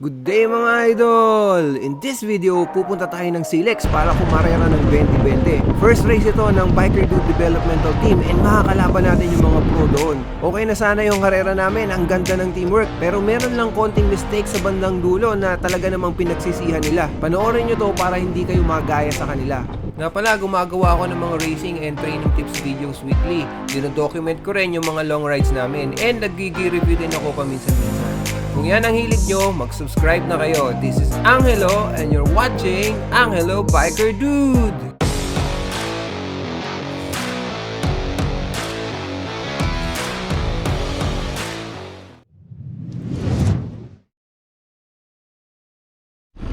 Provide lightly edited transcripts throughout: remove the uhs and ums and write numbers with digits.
Good day mga idol! In this video, pupunta tayo ng Silex para kumarera ng 2020. First race ito ng Biker Dude Developmental Team and makakalaban natin yung mga pro doon. Okay na sana yung karera namin, ang ganda ng teamwork. Pero meron lang konting mistake sa bandang dulo na talaga namang pinagsisihan nila. Panoorin nyo to para hindi kayo magaya sa kanila. Nga pala, gumagawa ako ng mga racing and training tips videos weekly. Dinodocument ko rin yung mga long rides namin and nagigi-review din ako paminsan-minsan. Kung yan ang hilig nyo, mag-subscribe na kayo. This is Angelo and you're watching Angelo Biker Dude!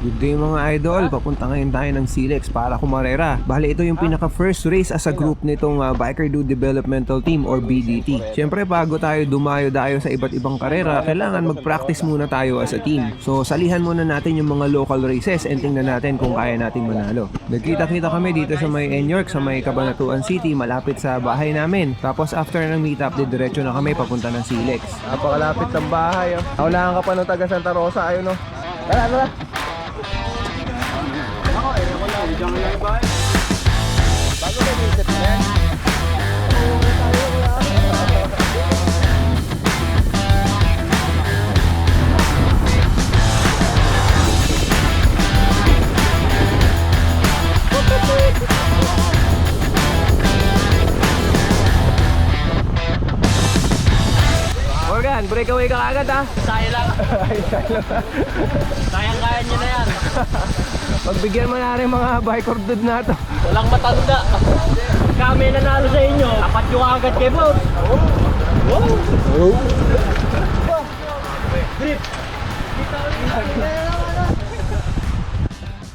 Good day mga idol, papunta ngayon tayo ng Silex para kumarera. Bale, ito yung pinaka first race as a group nitong Biker Dude Developmental Team or BDT. Siyempre, bago tayo dumayo-dayo sa iba't ibang karera, kailangan mag-practice muna tayo as a team. So, salihan muna natin yung mga local races and tingnan natin kung kaya nating manalo. Nagkita-kita kami dito sa may York, sa may Cabanatuan City, malapit sa bahay namin. Tapos after ng meetup, diretso na kami papunta ng Silex. Napakalapit ng bahay, oh. Naunahan ka pa ng taga Santa Rosa, ayun, oh. Tara! Bago na visit mo yan? Morgan, breakaway ka agad ha? Saya lang. Kayang-kaya nyo na yan. Pagbigyan mo na rin mga biker dude na to. Walang matanda. Kami nanalo sa inyo. Apat yung agad kay boss.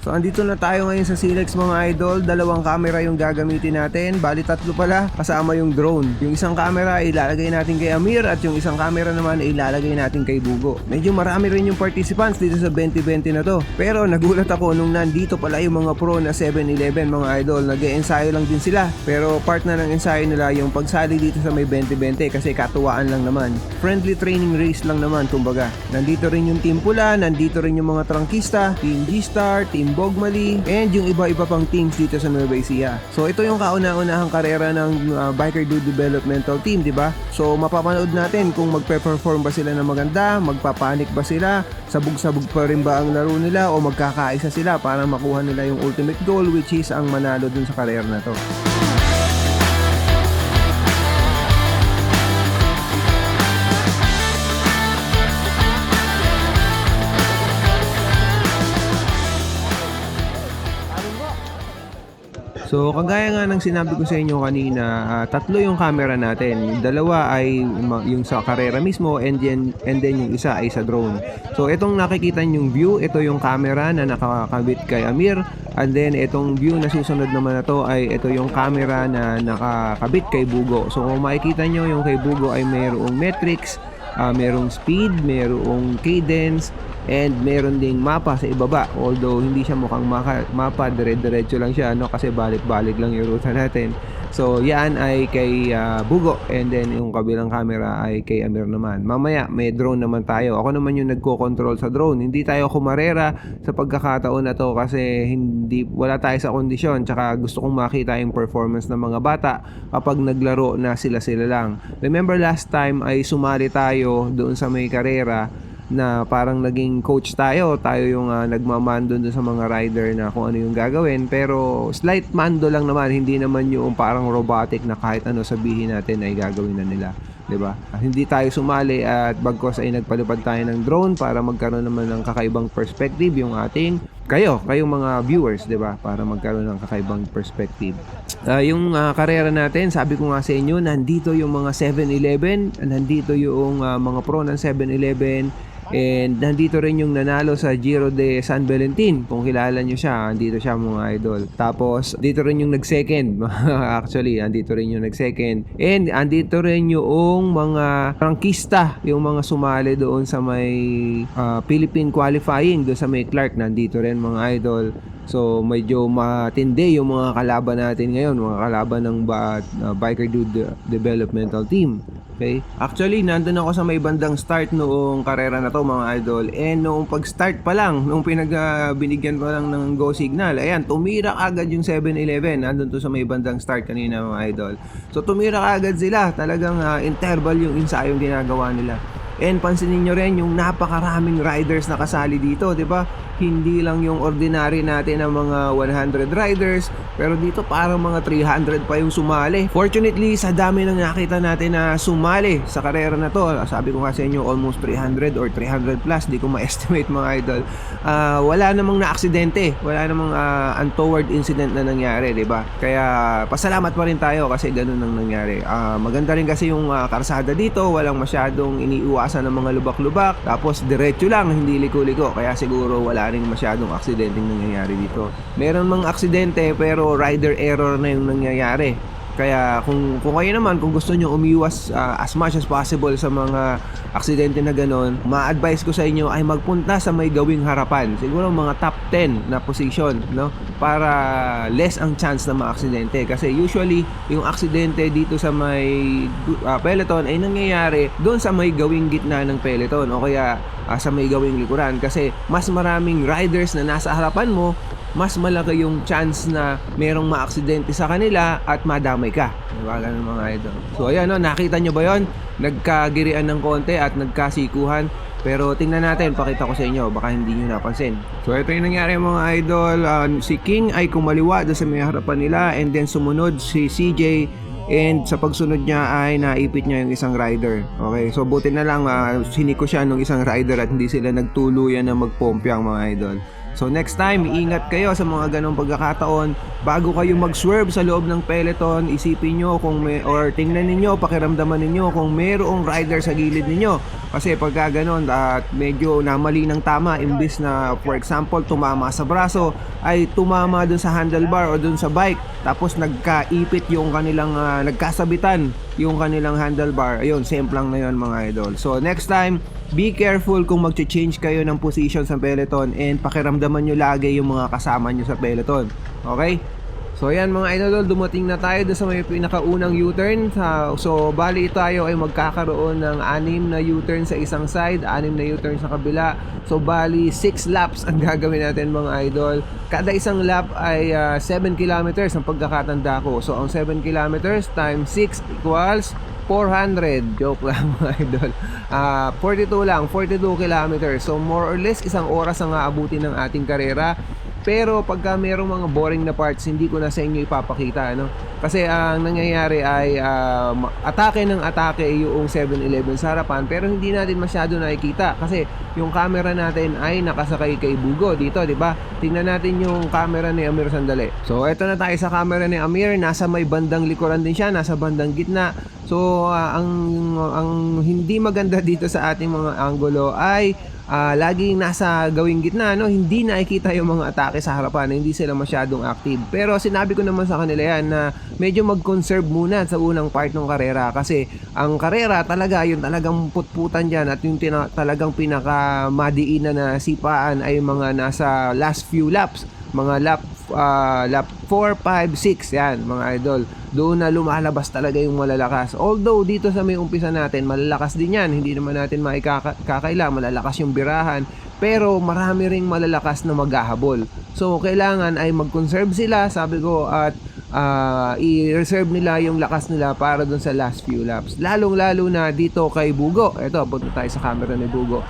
So andito na tayo ngayon sa Silex mga idol. Dalawang camera yung gagamitin natin. Bali tatlo pala kasama yung drone. Yung isang camera ilalagay natin kay Amir at yung isang camera naman ilalagay natin kay Bugo. Medyo marami rin yung participants dito sa 2020 na to. Pero nagulat ako nung nandito pala yung mga pro na 7-Eleven mga idol. Nag-e-ensayo lang din sila. Pero part na ng ensayo nila yung pagsali dito sa may 2020 kasi katuwaan lang naman. Friendly training race lang naman kumbaga. Nandito rin yung Team Pula, nandito rin yung mga trangkista, Team G-Star, Team Bogmali, and yung iba-iba pang teams dito sa Nueva Ecija. So ito yung kauna-unahang karera ng Biker Dude Developmental Team, di ba? So mapapanood natin kung magpe-perform ba sila ng maganda, magpapanik ba sila, sabog-sabog pa rin ba ang laro nila o magkakaisa sila para makuha nila yung ultimate goal which is ang manalo dun sa karera na to. So, kagaya nga ng sinabi ko sa inyo kanina, tatlo yung camera natin. Dalawa ay yung sa karera mismo and then yung isa ay sa drone. So, itong nakikita yung view, ito yung camera na nakakabit kay Amir. And then, itong view na susunod naman na to ay ito yung camera na nakakabit kay Bugo. So, kung makikita nyo, yung kay Bugo ay mayroong metrics, merong speed, merong cadence, and meron ding mapa sa ibaba. Although hindi siya mukhang mapa, dire-diretso lang siya kasi balik-balik lang yung ruta natin. So yan ay kay Bugo and then yung kabilang camera ay kay Amir naman. Mamaya may drone naman tayo. Ako naman yung nagko-control sa drone. Hindi tayo kumarera sa pagkakataon na to kasi wala tayo sa kondisyon. Tsaka gusto kong makita yung performance ng mga bata kapag naglaro na sila lang. Remember last time ay sumali tayo doon sa may karera na parang naging coach tayo yung nagmamando dun sa mga rider na kung ano yung gagawin, pero slight mando lang naman, hindi naman yung parang robotic na kahit ano sabihin natin ay gagawin na nila, 'di ba? Hindi tayo sumali at bagkos ay nagpalipad tayo ng drone para magkaroon naman ng kakaibang perspective yung ating kayong mga viewers, 'di ba? Para magkaroon ng kakaibang perspective. Yung karera natin, sabi ko nga sa inyo, nandito yung mga 7-Eleven, nandito yung mga pro ng 7-Eleven, and nandito rin yung nanalo sa Giro de San Valentin. Kung kilala nyo siya, andito siya mga idol. Tapos, dito rin yung nag-second. Actually, andito rin yung nag-second. And andito rin yung mga trangkista, yung mga sumali doon sa may Philippine qualifying, doon sa may Clark. Nandito rin mga idol. So, medyo matindi yung mga kalaban natin ngayon, mga kalaban ng Biker Dude Developmental Team. Okay? Actually, nandun ako sa may bandang start noong karera na to mga idol. And noong pag-start pa lang, noong binigyan pa lang ng go signal, ayan, tumira agad yung 7-Eleven. Nandun to sa may bandang start kanina mga idol. So tumira agad sila. Talagang interval yung ensayong ginagawa nila. And pansinin nyo rin yung napakaraming riders na kasali dito, di ba? Hindi lang yung ordinary natin ng mga 100 riders, pero dito parang mga 300 pa yung sumali. Fortunately, sa dami ng nakita natin na sumali sa karera na to, sabi ko nga sa inyo, almost 300 or 300 plus, di ko ma-estimate mga idol. Wala namang na-aksidente, wala namang untoward incident na nangyari, di ba? Kaya pasalamat pa rin tayo kasi ganun ang nangyari. Maganda rin kasi yung karsada dito, walang masyadong iniiwasan ng mga lubak-lubak, tapos diretso lang, hindi liko-liko, kaya siguro wala rin masyadong aksidenteng nangyayari dito. Meron mang aksidente pero rider error na yung nangyayari. Kaya kung kayo naman, kung gusto nyo umiwas as much as possible sa mga aksidente na ganon, ma-advise ko sa inyo ay magpunta sa may gawing harapan. Siguro mga top 10 na position, no? Para less ang chance na ma-aksidente. Kasi usually, yung aksidente dito sa may peloton ay nangyayari doon sa may gawing gitna ng peloton o kaya sa may gawing likuran. Kasi mas maraming riders na nasa harapan mo, mas malaki yung chance na merong maaksidente sa kanila at madamay ka. Diba? Ganun mga idol. So ayan, no, nakita nyo ba yon? Nagkagirian ng konti at nagkasikuhan. Pero tingnan natin, pakita ko sa inyo, baka hindi nyo napansin. So ito yung nangyari mga idol. Si King ay kumaliwa doon sa may harapan nila, and then sumunod si CJ, and sa pagsunod niya ay naipit niya yung isang rider. Okay, so buti na lang siniko siya ng isang rider at hindi sila nagtuluyan na magpompyang mga idol. So next time, iingat kayo sa mga ganong pagkakataon. Bago kayo mag-swerve sa loob ng peloton, isipin nyo kung may, or tingnan ninyo, pakiramdaman ninyo kung mayroong rider sa gilid ninyo. Kasi pagka ganon at medyo namali ng tama, imbis na for example tumama sa braso, ay tumama dun sa handlebar o dun sa bike, tapos nagkaipit yung kanilang nagkasabitan yung kanilang handlebar. Ayun, same lang na yun mga idol. So next time, be careful kung mag-change kayo ng position sa peloton, and pakiramdaman nyo lagi yung mga kasama nyo sa peloton. Okay? So ayan mga idol, dumating na tayo doon sa may pinakaunang U-turn. So bali tayo ay magkakaroon ng 6 na U-turn sa isang side, 6 na U-turn sa kabila. So bali 6 laps ang gagawin natin mga idol. Kada isang lap ay 7 kilometers ang pagkakatanda ko. So ang 7 kilometers times 6 equals 400. Joke lang mga idol. 42 lang, 42 kilometers. So more or less isang oras ang aabutin ng ating karera. Pero pagka mayroong mga boring na parts, hindi ko na sa inyo ipapakita, no? Kasi ang nangyayari ay atake ng atake yung 7-Eleven sa harapan, pero hindi natin masyado nakikita kasi yung camera natin ay nakasakay kay Bugo dito, di ba? Tingnan natin yung camera ni Amir sandali. So eto na tayo sa camera ni Amir, nasa may bandang likuran din siya, nasa bandang gitna. So ang hindi maganda dito sa ating mga anggulo ay laging nasa gawing gitna, no? Hindi nakikita yung mga atake sa harapan, hindi sila masyadong active. Pero sinabi ko naman sa kanila yan na medyo mag-conserve muna sa unang part ng karera, kasi ang karera talaga, yung talagang putputan dyan at yung talagang pinakamadiinan na sipaan ay mga nasa last few laps, mga lap 4, 5, 6 yan mga idol. Doon na lumalabas talaga yung malalakas. Although dito sa may umpisa natin, malalakas din yan, hindi naman natin maikakaila, malalakas yung birahan, pero marami ring malalakas na maghahabol. So kailangan ay mag-conserve sila, sabi ko, at i-reserve nila yung lakas nila para dun sa last few laps. Lalong-lalo na dito kay Bugo. Ito, punta tayo sa camera ni Bugo.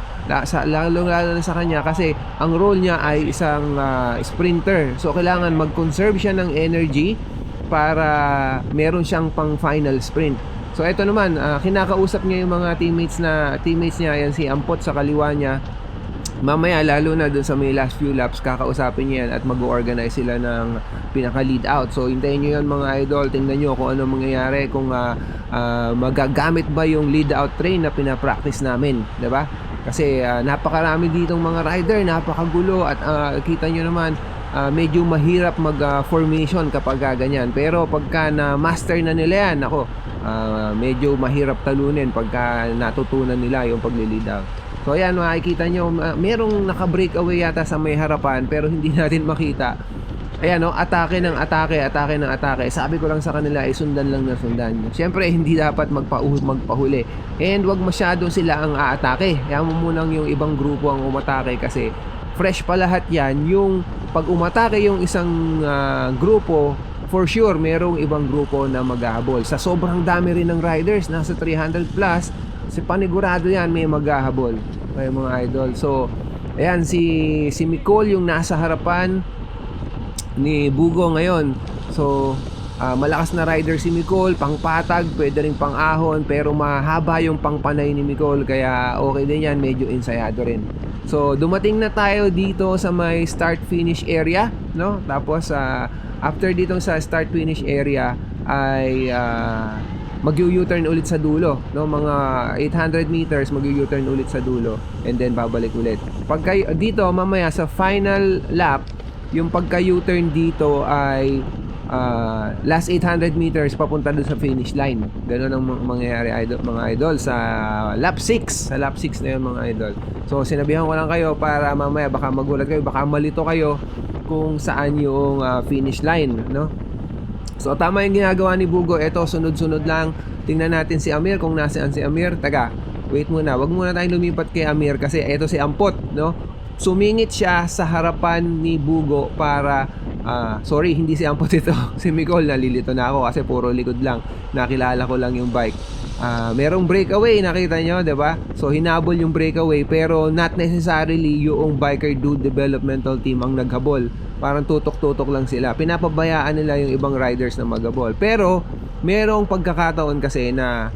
Lalong-lalo na sa kanya kasi ang role niya ay isang sprinter. So kailangan mag-conserve siya ng energy para meron siyang pang final sprint. So ito naman, kinakausap niya yung mga teammates niya, yan si Ampot sa kaliwa niya. Mamaya lalo na dun sa may last few laps, kakausapin niya yan at mag-organize sila ng pinaka-lead out. So hintayin nyo yun mga idol, tingnan nyo kung ano mangyayari, kung magagamit ba yung lead out train na pinapractice namin, diba? Kasi napakarami ditong mga rider, napakagulo at kita nyo naman, medyo mahirap mag-formation kapag ganyan. Pero pagka na-master na nila yan, medyo mahirap talunin pagka natutunan nila yung pagli-lead out. So ayan, makikita nyo, merong naka-breakaway yata sa may harapan pero hindi natin makita. ayan no, atake ng atake, atake ng atake. Sabi ko lang sa kanila ay sundan lang na sundan. Siyempre hindi dapat magpahuli. And wag masyado sila ang aatake. Kaya mo munang yung ibang grupo ang umatake kasi fresh pa lahat yan. Yung pag umatake yung isang grupo, for sure merong ibang grupo na maghahabol. Sa sobrang dami rin ng riders, nasa 300 plus, si panigurado yan may maghahabol. Okay mga idol. So ayan si Micol yung nasa harapan ni Bugo ngayon. So malakas na rider si Micol, pangpatag, pwede rin pang-ahon, pero mahaba yung pangpanay ni Micol, kaya okay din yan, medyo ensayado rin. So dumating na tayo dito sa may start finish area, no? Tapos after dito sa start finish area ay mag-U-turn ulit sa dulo, no? Mga 800 meters mag-U-turn ulit sa dulo and then babalik ulit. Pagka dito mamaya sa final lap, yung pagka U-turn dito ay last 800 meters papunta doon sa finish line. Ganun ang mangyayari mga idol sa lap 6. Sa lap 6 na yun mga idol. So sinabihan ko lang kayo para mamaya baka magulat kayo, baka malito kayo kung saan yung finish line, no? So tama yung ginagawa ni Bugo. Ito sunod-sunod lang. Tingnan natin si Amir kung nasaan si Amir. Taga, wait muna. Wag muna tayong lumipat kay Amir kasi ito si Ampot, no? Sumingit siya sa harapan ni Bugo para sorry, hindi si Ampot ito. Si Micol, nalilito na ako kasi puro likod lang. Nakilala ko lang yung bike. Merong breakaway, nakita nyo, diba? So hinabol yung breakaway pero not necessarily yung Biker Dude Developmental Team ang naghabol. Parang tutok-tutok lang sila. Pinapabayaan nila yung ibang riders na maghabol. Pero merong pagkakataon kasi na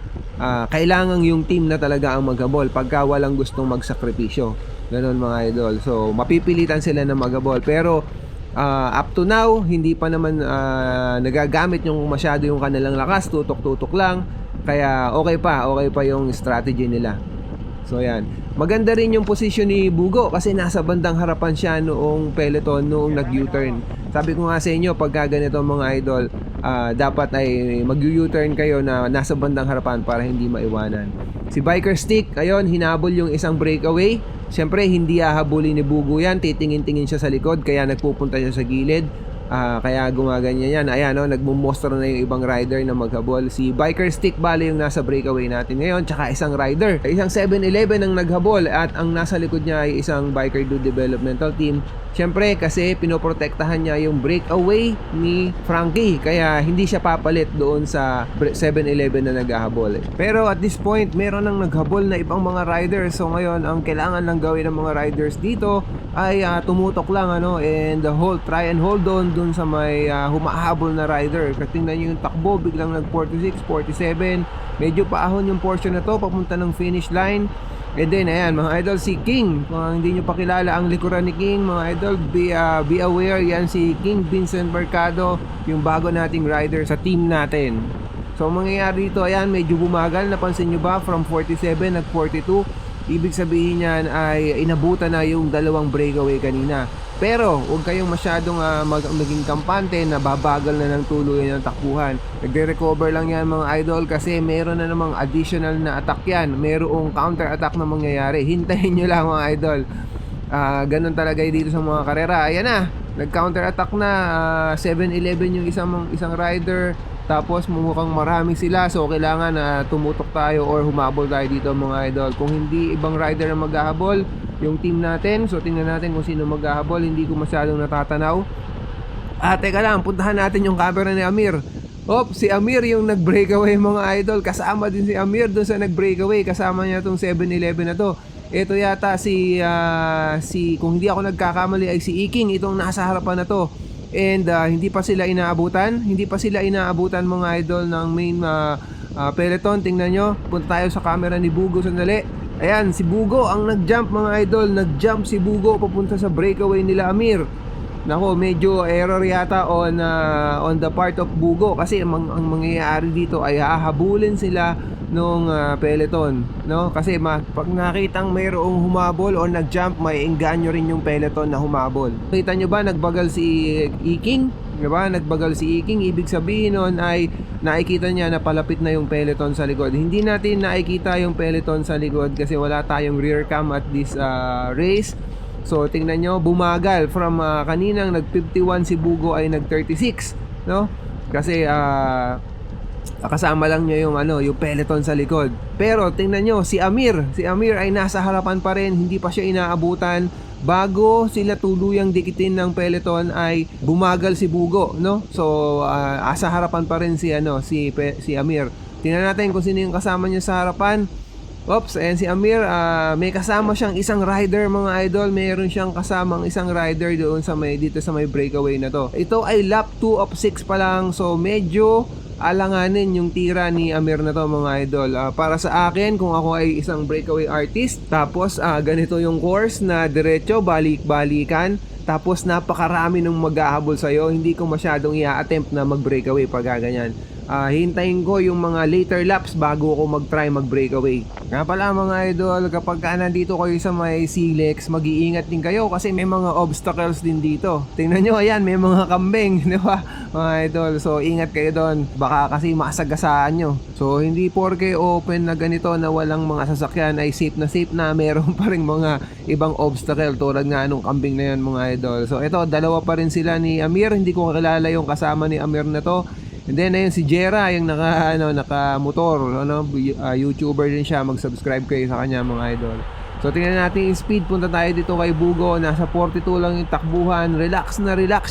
kailangan yung team na talaga ang maghabol pagka walang gustong magsakripisyo. Ganon mga idol. So mapipilitan sila na maghabol. Pero up to now, hindi pa naman nagagamit yung masyado yung kanilang lakas. Tutok-tutok lang. Kaya okay pa yung strategy nila. So yan. Maganda rin yung position ni Bugo kasi nasa bandang harapan siya noong peloton noong nag-U-turn. Sabi ko nga sa inyo, pagka ganito mga idol, dapat ay mag-U-turn kayo na nasa bandang harapan para hindi maiwanan. Si Biker Stick, ayun, hinabol yung isang breakaway. Siyempre, hindi hahabulin ni Bugo yan. Titingin-tingin siya sa likod, kaya nagpupunta siya sa gilid. Kaya gumaganyan yan. Ayan, no, nagmumostra na yung ibang rider na maghabol. Si Biker Stick bali yung nasa breakaway natin ngayon, tsaka isang rider. Isang 7-Eleven ang naghabol at ang nasa likod niya ay isang Biker Dude Developmental Team. Siyempre, kasi pinoprotektahan niya yung breakaway ni Frankie. Kaya hindi siya papalit doon sa 7-Eleven na naghahabol. Pero at this point, meron nang naghabol na ibang mga riders. So ngayon, ang kailangan lang gawin ng mga riders dito ay tumutok lang and try and hold on dun sa may humahabol na rider. Tingnan nyo yung takbo, biglang nag 46, 47. Medyo paahon yung portion na to papunta ng finish line. And then ayan mga idol, si King, kung hindi nyo pa kilala ang likuran ni King mga idol, be aware, yan si King Vincent Mercado, yung bago nating rider sa team natin. So mangyayari dito, ayan, medyo bumagal, napansin nyo ba, from 47 nag 42. Ibig sabihin niyan ay inabutan na yung dalawang breakaway kanina. Pero huwag kayong masyadong maging kampante na babagal na ng tuluyan ng takbuhan. Nagre-recover lang yan mga idol kasi meron na namang additional na attack yan. Merong counter attack na mangyayari. Hintayin nyo lang mga idol. Ganun talaga dito sa mga karera. Ayan na, nag-counter attack na. 7-11 yung isang rider. Tapos mukhang marami sila, so kailangan na tumutok tayo or humabol tayo dito mga idol. Kung hindi ibang rider na maghahabol, yung team natin, so tingnan natin kung sino maghahabol. Hindi ko masyadong natatanaw. Teka lang, puntahan natin yung camera ni Amir. Si Amir yung nag-breakaway mga idol. Kasama din si Amir dun sa nag-breakaway. Kasama niya tong 7-11 na to. Ito yata si kung hindi ako nagkakamali ay si Iking, itong nasa harapan na to. And hindi pa sila inaabutan mga idol ng main peloton. Tingnan nyo, punta tayo sa camera ni Bugo sandali. Ayan, si Bugo ang nag-jump mga idol. Nag-jump si Bugo papunta sa breakaway nila Amir. Nako, medyo error yata on the part of Bugo kasi ang mangyayari dito ay hahabulin sila nung peloton, no? Kasi pag nakitang mayroong humabol o nag-jump, may engganyo rin yung peloton na humabol. Kita nyo ba, nagbagal si Iking? Diba? Nagbagal si Iking. Ibig sabihin nun ay nakikita niya na palapit na yung peloton sa likod. Hindi natin nakikita yung peloton sa likod kasi wala tayong rear cam at this race. So tingnan nyo, bumagal from kaninang nag-51 si Bugo ay nag-36, no? Kasi kasama lang niya yung yung peloton sa likod. Pero tingnan nyo, si Amir ay nasa harapan pa rin, hindi pa siya inaabutan. Bago sila tuluyang dikitin ng peloton ay bumagal si Bugo, no? So sa harapan pa rin si Amir. Tingnan natin kung sino yung kasama niya sa harapan. Oops, ayan si Amir, may kasama siyang isang rider mga idol. Meron siyang kasamang isang rider doon dito sa may breakaway na to. Ito ay lap 2 of 6 pa lang. So medyo alanganin yung tira ni Amir na to mga idol. Para sa akin, kung ako ay isang breakaway artist, tapos ganito yung course na diretso, balik-balikan, tapos napakarami ng maghahabol sa'yo, hindi ko masyadong i-attempt na mag-breakaway pag ganyan. Hintayin ko yung mga later laps bago ako mag-try mag-breakaway. Nga pala mga idol, kapag nandito kayo sa may Silex, mag-iingat din kayo kasi may mga obstacles din dito. Tingnan nyo, ayan, may mga kambing, di ba mga idol? So ingat kayo doon, baka kasi masagasaan nyo. So hindi porke open na ganito na walang mga sasakyan ay safe na meron pa rin mga ibang obstacle tulad nga nung kambing na yan mga idol. So ito, dalawa pa rin sila ni Amir, hindi ko kilala yung kasama ni Amir na to. And then ayun si Jera, yung naka-motor, YouTuber din siya, mag-subscribe kayo sa kanya mga idol. So tingnan natin yung speed, punta tayo dito kay Bugo, nasa 42 lang yung takbuhan, relax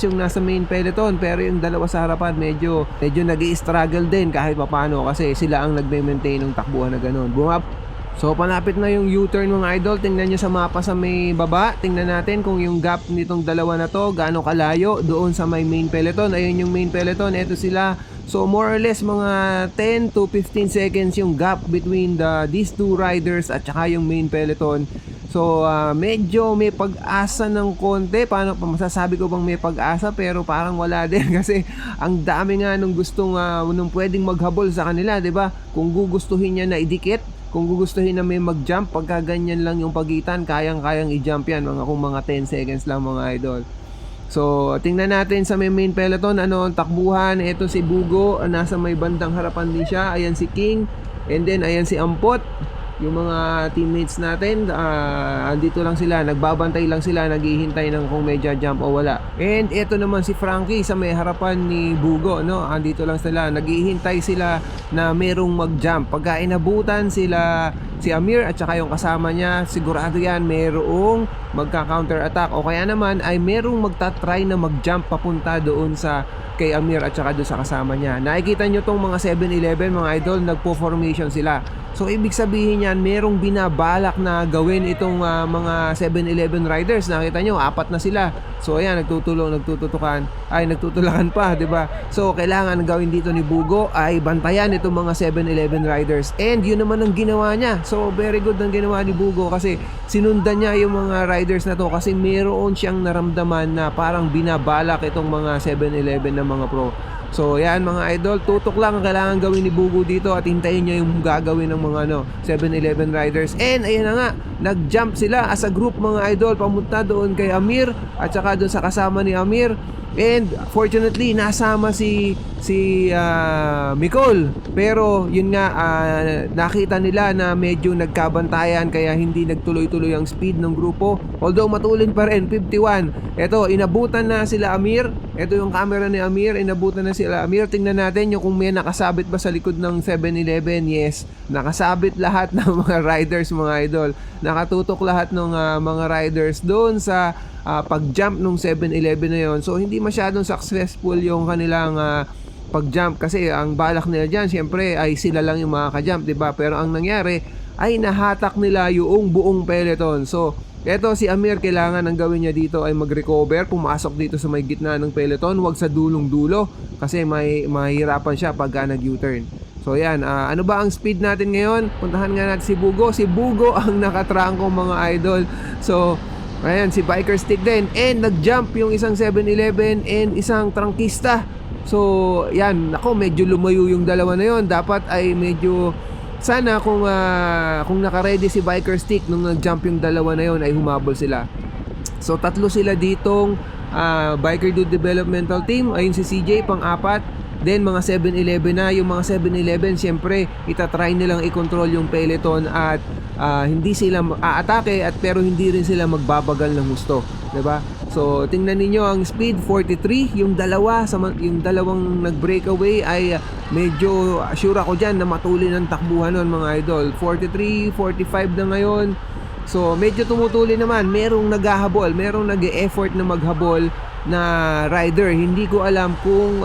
yung nasa main peloton, pero yung dalawa sa harapan medyo nag-i-struggle din kahit papano kasi sila ang nagme-maintain ng takbuhan na ganun. So palapit na yung U-turn mga idol, tingnan nyo sa mapa sa may baba, tingnan natin kung yung gap nitong dalawa na to gaano kalayo doon sa may main peloton. Ayun yung main peloton, eto sila. So more or less mga 10 to 15 seconds yung gap between these two riders at saka yung main peloton. So medyo may pag-asa ng konti. Paano pa masasabi ko bang may pag-asa, pero parang wala din kasi ang dami nga nung gustong nung pwedeng maghabol sa kanila, 'di ba? Kung gugustuhin niya na idikit, kung gugustuhin na may mag-jump, pagka ganyan lang yung pagitan, kayang-kayang i-jump yan kung mga 10 seconds lang mga idol. So tingnan natin sa may main peloton ang takbuhan. Ito si Bugo, nasa may bandang harapan din siya. Ayan si King, and then ayan si Ampot. Yung mga teammates natin, andito lang sila, nagbabantay lang sila, naghihintay ng kung may jump o wala. And ito naman si Frankie sa may harapan ni Bugo, no? Andito lang sila, naghihintay sila na merong mag-jump. Pagka inabutan sila si Amir at saka yung kasama niya, sigurado yan merong magka-counter attack o kaya naman ay merong magta-try na mag-jump papunta doon sa kay Amir at saka doon sa kasama niya. Nakikita nyo tong mga 7-Eleven mga idol, nagpo-formation sila. So ibig sabihin yan, merong binabalak na gawin itong mga 7-Eleven riders. Nakita nyo, 4 na sila. So ayan, nagtutulakan pa, 'di ba? So kailangan gawin dito ni Bugo ay bantayan itong mga 7-Eleven riders. And yun naman ang ginawa niya. So very good ang ginawa ni Bugo kasi sinundan niya yung mga riders na to kasi meron siyang naramdaman na parang binabalak itong mga 7-Eleven na mga pro. So yan mga idol, tutok lang ang kailangan gawin ni Bugo dito at hintayin niya yung gagawin ng mga 7-Eleven riders. And ayan na nga, nag-jump sila as a group mga idol pamunta doon kay Amir at saka doon sa kasama ni Amir. And fortunately nasama si Micol, pero yun nga, nakita nila na medyo nagkabantayan kaya hindi nagtuloy-tuloy ang speed ng grupo, although matulin pa rin 51. Eto, inabutan na sila Amir. Ito yung camera ni Amir, inabutan na sila Amir. Tingnan natin yung kung may nakasabit ba sa likod ng 7-Eleven. Yes, nakasabit lahat ng mga riders mga idol, nakatutok lahat ng mga riders doon sa pag-jump nung 7-Eleven na yon. So hindi masyadong successful yung kanilang pag-jump kasi ang balak nila dyan syempre ay sila lang yung makaka-jump, diba? Pero ang nangyari ay nahatak nila yung buong peloton. So eto si Amir, kailangan ang gawin niya dito ay mag-recover, pumasok dito sa may gitna ng peloton, wag sa dulong-dulo kasi mahirapan siya pagka nag-U-turn. So yan, ano ba ang speed natin ngayon? Puntahan nga natin si Bugo. Si Bugo ang nakatrangko mga idol. So ayan, si Biker Stick din. And nag-jump yung isang 7-Eleven and isang trangkista. So yan, ako medyo lumayo yung dalawa na yon. Dapat ay medyo sana kung naka-ready si Biker Stick nung nag-jump yung dalawa na yon ay humabol sila. So tatlo sila ditong Biker Dude Developmental Team. Ayun si CJ pang-4. Then mga 7-Eleven na. Yung mga 7-Eleven syempre itatry nilang i-control yung peloton at hindi sila aatake at pero hindi rin sila magbabagal ng husto, 'di ba? So tingnan niyo ang speed 43, yung dalawang nag-breakaway ay medyo sure ako diyan na matuli ng takbuhan nun mga idol. 43, 45 na ngayon. So medyo tumutuli naman, merong naghahabol, merong nag-e-effort na maghabol na rider. Hindi ko alam kung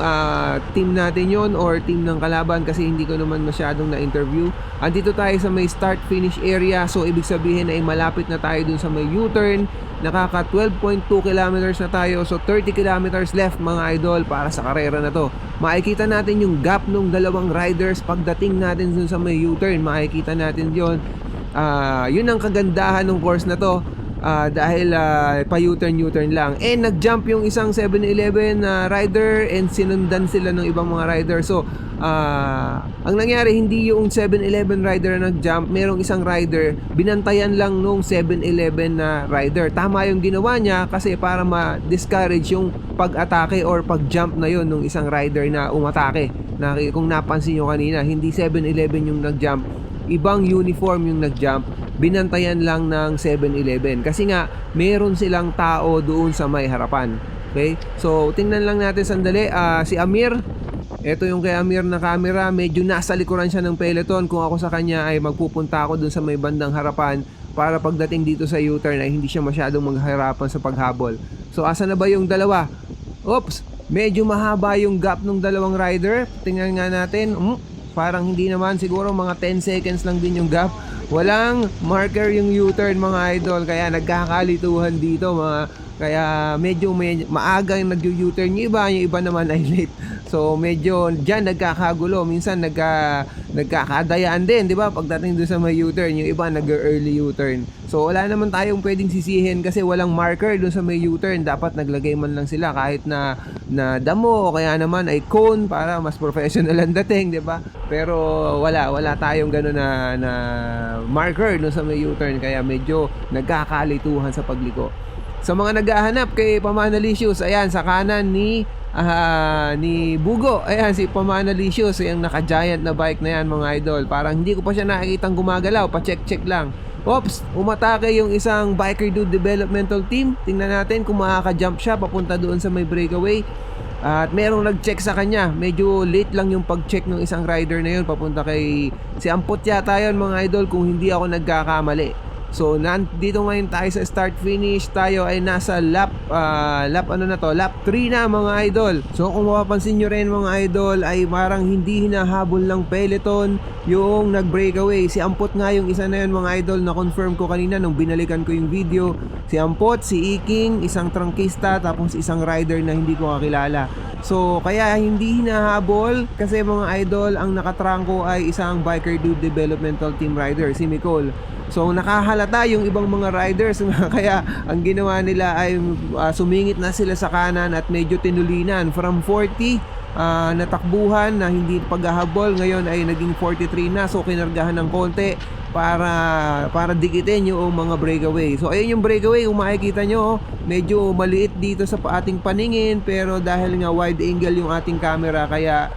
team natin yon or team ng kalaban kasi hindi ko naman masyadong na-interview. Andito tayo sa may start-finish area, so ibig sabihin ay malapit na tayo dun sa may U-turn. Nakaka 12.2 kilometers na tayo, so 30 kilometers left mga idol para sa karera na to. Makikita natin yung gap ng dalawang riders pagdating natin dun sa may U-turn. Makikita natin yon. Yun ang kagandahan ng course na to. Dahil pa U-turn lang. Nag-jump yung isang 7-Eleven rider and sinundan sila ng ibang mga rider. So, ang nangyari, hindi yung 7-Eleven rider na nag-jump. Merong isang rider, binantayan lang nung 7-Eleven na rider. Tama yung ginawa niya kasi para ma-discourage yung pag-atake or pag-jump na yun nung isang rider na umatake. Kung napansin nyo kanina, hindi 7-Eleven yung nag-jump. Ibang uniform yung nag-jump. Binantayan lang ng 7-Eleven kasi nga meron silang tao doon sa may harapan. Okay? So tingnan lang natin sandali si Amir. Ito yung kay Amir na camera, medyo nasa likuran siya ng peloton. Kung ako sa kanya ay magpupunta ako doon sa may bandang harapan para pagdating dito sa U-turn ay hindi siya masyadong magharapan sa paghabol. So asa na ba yung dalawa? Oops, medyo mahaba yung gap ng dalawang rider. Tingnan nga natin. Parang hindi naman, siguro mga 10 seconds lang din yung gap. Walang marker yung U-turn mga idol, kaya nagkakalituhan dito kaya medyo maaga yung nag-U-turn yung iba naman ay late. So medyo diyan nagkakagulo, minsan nagkakadayaan din, 'di ba? Pagdating doon sa may U-turn, yung iba nag-early U-turn. So wala naman tayong pwedeng sisihin kasi walang marker doon sa may U-turn. Dapat naglagay man lang sila kahit na damo o kaya naman ay cone para mas professional ang dating, 'di ba? Pero wala tayong gano'n na marker doon sa may U-turn kaya medyo nagkakalituhan sa pagliko. Sa mga naghahanap kay Pamanalicious, ayan sa kanan ni Bugo, ayan si Pamanalicious, yung naka-giant na bike na yan mga idol. Parang hindi ko pa siya nakikitang gumagalaw, pa-check lang. Oops, umatake yung isang Biker Dude Developmental Team. Tingnan natin kung makaka-jump siya papunta doon sa may breakaway. At merong nag-check sa kanya. Medyo late lang yung pag-check ng isang rider na yun papunta kay si Ampot yata yun mga idol kung hindi ako nagkakamali. So dito ngayon tayo sa start finish. Tayo ay nasa lap 3 na mga idol. So kung mapapansin nyo rin mga idol ay parang hindi hinahabol ng peloton yung nag-breakaway. Si Ampot nga yung isa na yun mga idol, na confirm ko kanina nung binalikan ko yung video. Si Ampot, si Iking, isang trangkista, tapos isang rider na hindi ko kakilala. So kaya hindi hinahabol kasi mga idol, ang nakatrangko ay isang Biker Dude Developmental Team rider, si Nicole. So nakahalata yung ibang mga riders kaya ang ginawa nila ay sumingit na sila sa kanan at medyo tinulinan from 40 na takbuhan na hindi paghahabol, ngayon ay naging 43 na. So kinargahan ng konti para dikitin yung mga breakaway. So ayun yung breakaway, kung makikita nyo medyo maliit dito sa ating paningin, pero dahil nga wide angle yung ating camera kaya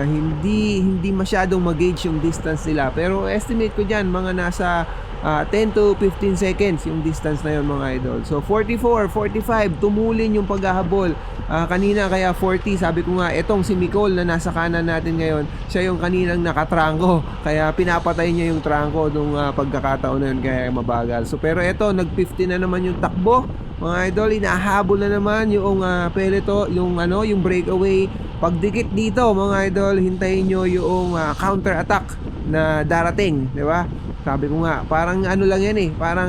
hindi masyadong mag-gauge yung distance nila. Pero estimate ko dyan mga nasa 10 to 15 seconds yung distance na yun mga idol. So 44, 45 tumulin yung paghahabol. Kanina kaya 40, sabi ko nga etong si Nicole na nasa kanan natin ngayon, siya yung kaninang nakatrangko, kaya pinapatay niya yung trangko nung pagkakataon na yun, kaya mabagal. So pero eto, nag 50 na naman yung takbo mga idol, inahabol na naman yung peloton, yung breakaway. Pagdikit dito mga idol, hintayin nyo yung counter attack na darating, di ba? Sabi ko nga, parang lang yan eh, parang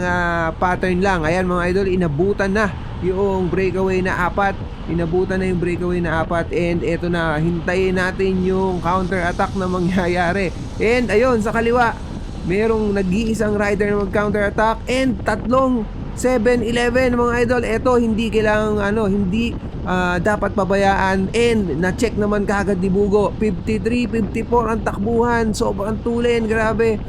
pattern lang. Ayan mga idol, inabutan na yung breakaway na 4. Inabutan na yung breakaway na 4. And eto na, hintayin natin yung counter attack na mangyayari. And ayun, sa kaliwa, merong nag-iisang rider na mag-counter attack and tatlong 7-Eleven mga idol. Eto, hindi kailangang hindi dapat pabayaan. And na-check naman kaagad ni Bugo, 53, 54 ang takbuhan, sobrang tulin, grabe.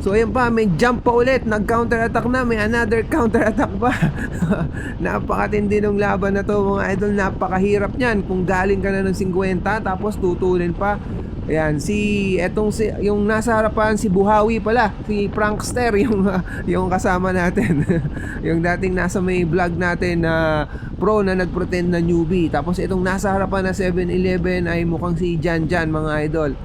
So ayan pa, may jump pa ulit, nag-counter attack na, may another counter attack pa. Napakatindi ng laban na to mga idol, napakahirap niyan kung galing ka na ng 50 tapos tutulin pa. Ayan, yung nasa harapan si Buhawi pala, si Prankster yung kasama natin. Yung dating nasa may vlog natin na pro na nagpretend na newbie. Tapos itong nasa harapan na 7-Eleven ay mukhang si Jan Jan, mga idol.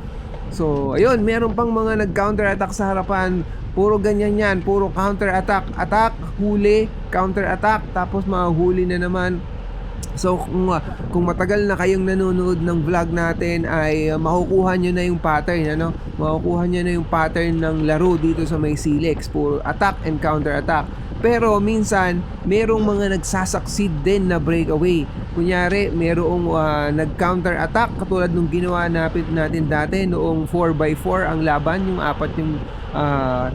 So, ayun, meron pang mga nag-counter-attack sa harapan. Puro ganyan yan, puro counter-attack, attack, huli, counter-attack, tapos mga huli na naman. So kung matagal na kayong nanonood ng vlog natin ay makukuha nyo na yung pattern, ano? Makukuha nyo na yung pattern ng laro dito sa may Silex, puro attack and counter-attack. Pero minsan, merong mga nagsasucceed din na breakaway. Kunyari, merong nag-counter-attack katulad nung ginawa natin dati noong 4x4 ang laban, yung apat yung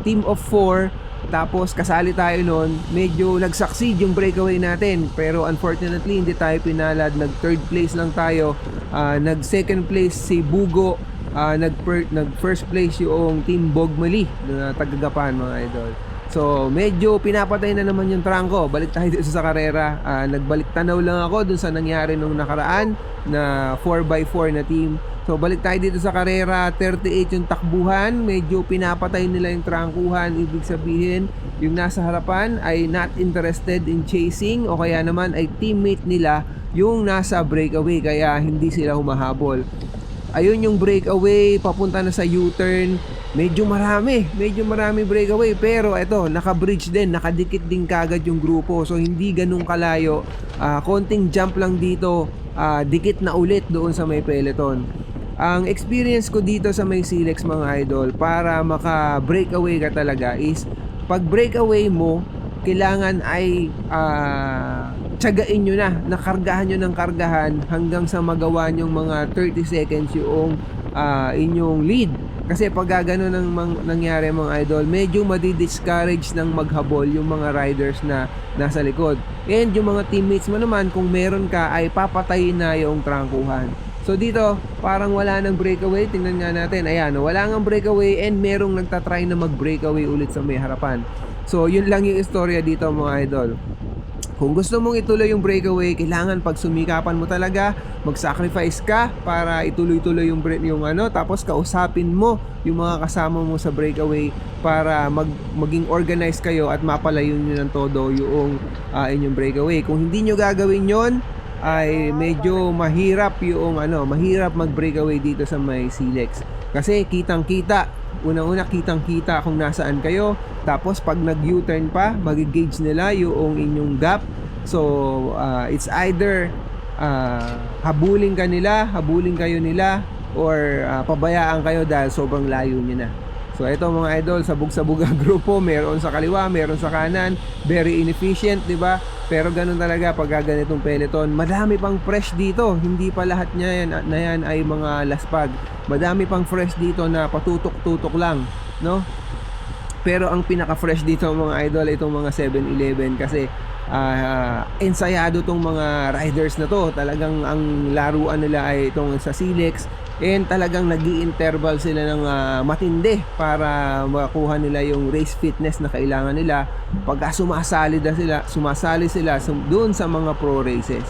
team of 4. Tapos kasali tayo noon, medyo nag-succeed yung breakaway natin. Pero unfortunately, hindi tayo pinalad. Nag third place lang tayo. Nag second place si Bugo. Nag first place yung team Bogmali na taga-Gapan, mga idol. So medyo pinapatay na naman yung trangko. Balik tayo dito sa karera. Nagbalik tanaw lang ako dun sa nangyari nung nakaraan na 4x4 na team. So balik tayo dito sa karera, 38 yung takbuhan, medyo pinapatay nila yung trangkuhan. Ibig sabihin, yung nasa harapan ay not interested in chasing, o kaya naman ay teammate nila yung nasa breakaway, kaya hindi sila humahabol. Ayun yung breakaway, papunta na sa U-turn. Medyo marami breakaway, pero eto, naka-bridge din, nakadikit din kagad yung grupo. So hindi ganun kalayo, konting jump lang dito, dikit na ulit doon sa may peloton. Ang experience ko dito sa may Silex, mga idol, para maka-breakaway ka talaga is pag breakaway mo, kailangan ay tiyagain nyo na, nakargahan nyo ng kargahan hanggang sa magawa nyong mga 30 seconds yung inyong lead. Kasi pag gano'n nangyari, mga idol, medyo madi-discourage ng maghabol yung mga riders na nasa likod. And yung mga teammates mo naman, kung meron ka, ay papatayin na yung trangkuhan. So dito, parang wala nang breakaway. Tingnan nga natin, ayan, wala nang breakaway and merong nagtatry na mag-breakaway ulit sa may harapan. So yun lang yung istorya dito, mga idol. Kung gusto mong ituloy yung breakaway, kailangan pag sumikapan mo talaga, mag-sacrifice ka para ituloy-tuloy yung tapos kausapin mo yung mga kasama mo sa breakaway para maging organized kayo at mapalayo nyo ng todo yung inyong breakaway. Kung hindi nyo gagawin yon, ay medyo mahirap mahirap mag-breakaway dito sa may Silex. Kasi kitang-kita, unang-una kitang-kita kung nasaan kayo. Tapos pag nag-U-turn pa, mag-gauge nila yung inyong gap. So it's either habulin kayo nila or pabayaan kayo dahil sobrang layo nyo na. So ito, mga idol, sabog-sabog ang grupo, meron sa kaliwa, meron sa kanan, very inefficient, di ba? Pero ganun talaga pag ganitong peloton. Madami pang fresh dito, hindi pa lahat na yan ay mga laspag. Madami pang fresh dito na patutok-tutok lang, no? Pero ang pinaka-fresh dito, mga idol, itong mga 7-Eleven, kasi ensayado tong mga riders na to. Talagang ang laruan nila ay itong sa Silex, and talagang nag-i-interval sila ng matindi para makuha nila yung race fitness na kailangan nila pagka sumasali sila doon sa mga pro races.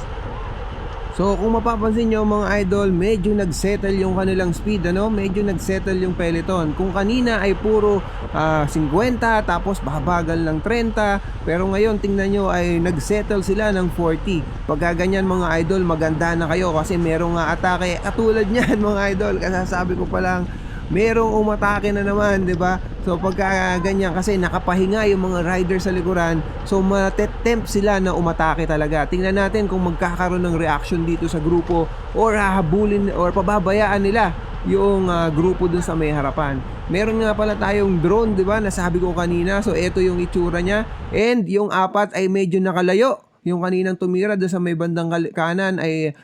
So kung mapapansin nyo, mga idol, medyo nagsettle yung kanilang speed, medyo nagsettle yung peloton. Kung kanina ay puro 50, tapos babagal ng 30, pero ngayon tingnan nyo ay nagsettle sila ng 40. Pagka ganyan, mga idol, maganda na kayo kasi merong atake katulad niyan, mga idol. Kasasabi ko pa lang, merong umatake na naman, di ba? So pagka ganyan, kasi nakapahinga yung mga rider sa likuran, so matetempt sila na umatake talaga. Tingnan natin kung magkakaroon ng reaction dito sa grupo, or hahabulin or pababayaan nila yung grupo dun sa may harapan. Meron nga pala tayong drone, di ba? Nasabi ko kanina. So ito yung itsura niya, and yung apat ay medyo nakalayo. Yung kaninang tumira doon sa may bandang kanan ay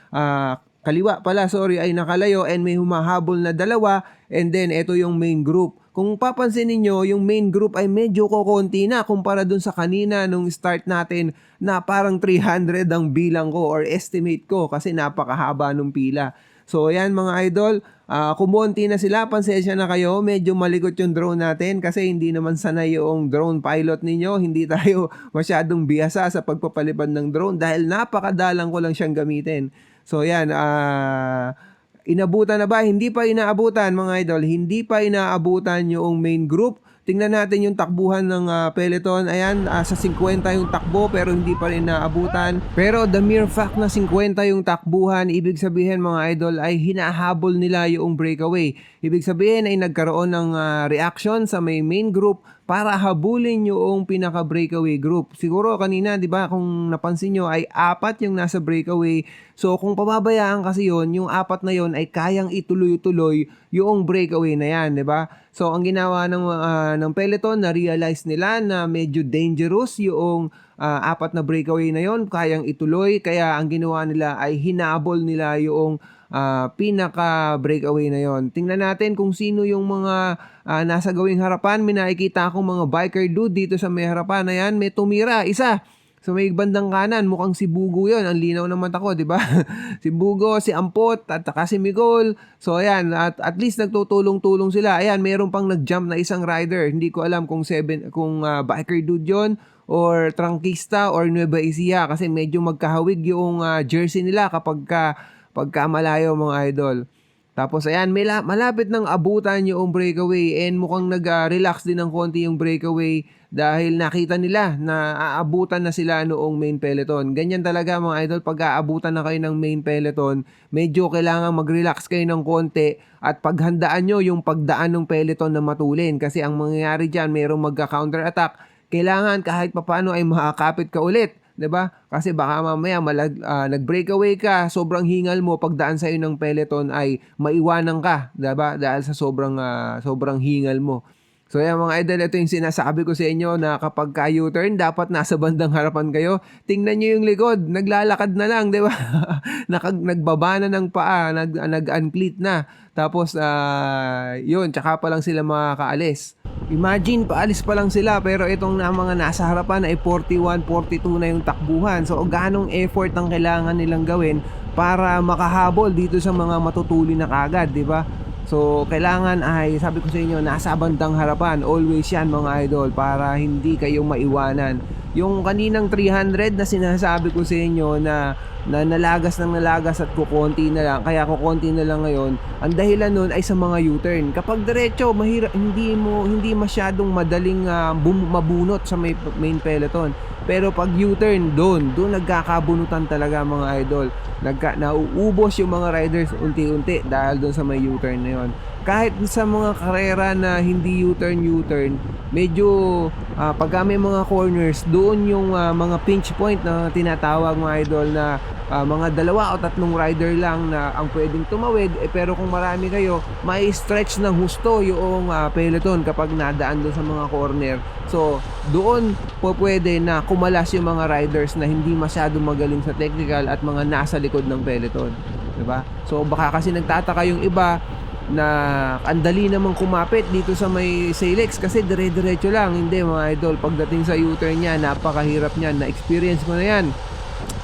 kaliwa pala, sorry, ay nakalayo, and may humahabol na dalawa, and then ito yung main group. Kung papansin niyo, yung main group ay medyo kokonti na kumpara dun sa kanina nung start natin na parang 300 ang bilang ko or estimate ko kasi napakahaba nung pila. So ayan, mga idol, kumonti na sila, pansensya na kayo, medyo malikot yung drone natin kasi hindi naman sanay yung drone pilot ninyo. Hindi tayo masyadong bihasa sa pagpapalipad ng drone dahil napakadalang ko lang siyang gamitin. So yan, Inabutan na ba? Hindi pa inaabutan mga idol. Hindi pa inaabutan yung main group. Tingnan natin yung takbuhan ng peloton. Ayan, sa 50 yung takbo pero hindi pa rin naabutan. Pero the mere fact na 50 yung takbuhan, ibig sabihin mga idol ay hinahabol nila yung breakaway. Ibig sabihin ay nagkaroon ng reaction sa may main group para habulin yung pinaka breakaway group. Siguro kanina, 'di ba, kung napansin nyo ay 4 yung nasa breakaway. So kung pababayaan kasi yon, yung 4 na yon ay kayang ituloy-tuloy yung breakaway na yan, 'di ba? So ang ginawa ng peloton, na realize nila na medyo dangerous yung 4 na breakaway na yon, kayang ituloy, kaya ang ginawa nila ay hinabol nila yung pinaka breakaway na yon. Tingnan natin kung sino yung mga nasa gawing harapan. May nakikita akong mga biker dude dito sa may harapan na yan. May tumira, isa. So may bandang kanan, mukhang si Bugo yon. Ang linaw ng mata ko, di ba? Si Bugo, si Ampot, at si Migol. So ayan, at least nagtutulong-tulong sila. Ayan, mayroon pang nag-jump na isang rider. Hindi ko alam kung biker dude yon or trangkista or Nueva Ecija kasi medyo magkahawig yung jersey nila pagka malayo mga idol. Tapos ayan, malapit ng abutan yung breakaway and mukhang nag-relax din ng konti yung breakaway dahil nakita nila na aabutan na sila noong main peloton. Ganyan talaga mga idol, pag aabutan na kayo ng main peloton, medyo kailangan mag-relax kayo ng konti at paghandaan nyo yung pagdaan ng peloton na matulin. Kasi ang mangyayari dyan, mayroong magka-counter attack. Kailangan kahit papano ay makakapit ka ulit. 'Di ba? Kasi baka mamaya nag-breakaway ka, sobrang hingal mo, pagdaan sa iyo ng peloton ay maiwanan ka, 'di ba? Dahil sa sobrang hingal mo. So yan mga idol, ito yung sinasabi ko sa inyo na kapag ka-U-turn, dapat nasa bandang harapan kayo. Tingnan niyo yung likod, naglalakad na lang, 'di ba? Nagbaba na ng paa, nag-uncleat na. Tapos yun, tsaka pa lang sila makakaalis. Imagine, paalis pa lang sila pero itong mga nasa harapan ay 41, 42 na yung takbuhan. So ganong effort ang kailangan nilang gawin para makahabol dito sa mga matutuli na kagad, di ba? So kailangan ay, sabi ko sa inyo, nasa bandang harapan. Always yan mga idol para hindi kayo maiwanan. Yung kaninang 300 na sinasabi ko sa inyo na nalagas at kukonti na lang, kaya kukonti na lang ngayon, ang dahilan nun ay sa mga U-turn. Kapag diretso, mahirap, hindi masyadong madaling mabunot sa main peloton. Pero pag U-turn, doon nagkakabunutan talaga mga idol. Nauubos yung mga riders unti-unti dahil doon sa may U-turn na yon. Kahit sa mga karera na hindi U-turn, medyo pag may mga corners, doon yung mga pinch point na tinatawag mga idol, na mga 2 o 3 rider lang na ang pwedeng tumawid, pero kung marami kayo, may stretch ng husto yung peloton kapag nadaan doon sa mga corner. So doon po pwede na kumalas yung mga riders na hindi masyadong magaling sa technical at mga nasa likod ng peloton, diba? So baka kasi nagtataka yung iba na andali namang kumapit dito sa may Salix kasi dire-diretso lang. Hindi mga idol, pagdating sa U-turn niya, napakahirap niyan. Na-experience ko na yan.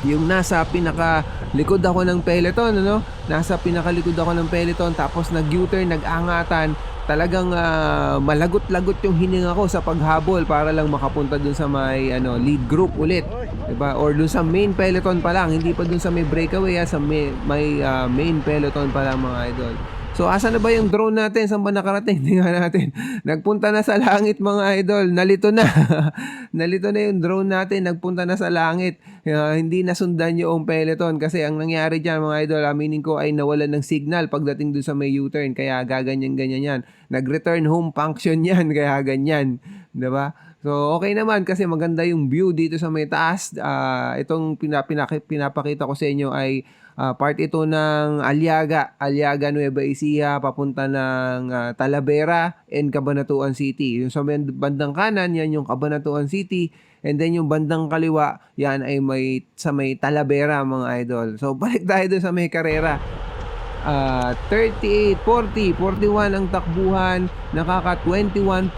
Yung nasa pinakalikod ako ng peloton, nasa pinakalikod ako ng peloton, tapos nag-U-turn, nag-angatan, talagang malagot-lagot yung hininga ko sa paghabol para lang makapunta dun sa may lead group ulit, diba? Or dun sa main peloton pa lang, hindi pa dun sa may breakaway, sa may main peloton pa lang mga idol. So asa na ba yung drone natin? Saan ba nakarating? Tingnan natin. Nagpunta na sa langit mga idol. Nalito na. Nalito na yung drone natin. Nagpunta na sa langit. Hindi nasundan yung peloton. Kasi ang nangyari dyan mga idol, aminin ko, ay nawalan ng signal pagdating doon sa may U-turn. Kaya gaganyan-ganyan yan. Nag-return home function yan. Kaya ganyan. Diba? So okay naman kasi maganda yung view dito sa may taas. Itong pinapakita ko sa inyo ay part ito ng Aliaga Nueva Ecija papunta ng Talavera and Cabanatuan City. Yung sa bandang kanan, yan yung Cabanatuan City, and then yung bandang kaliwa, yan ay sa may Talavera mga idol. So balik tayo doon sa may karera. 38, 40, 41 ang takbuhan, nakaka 21.8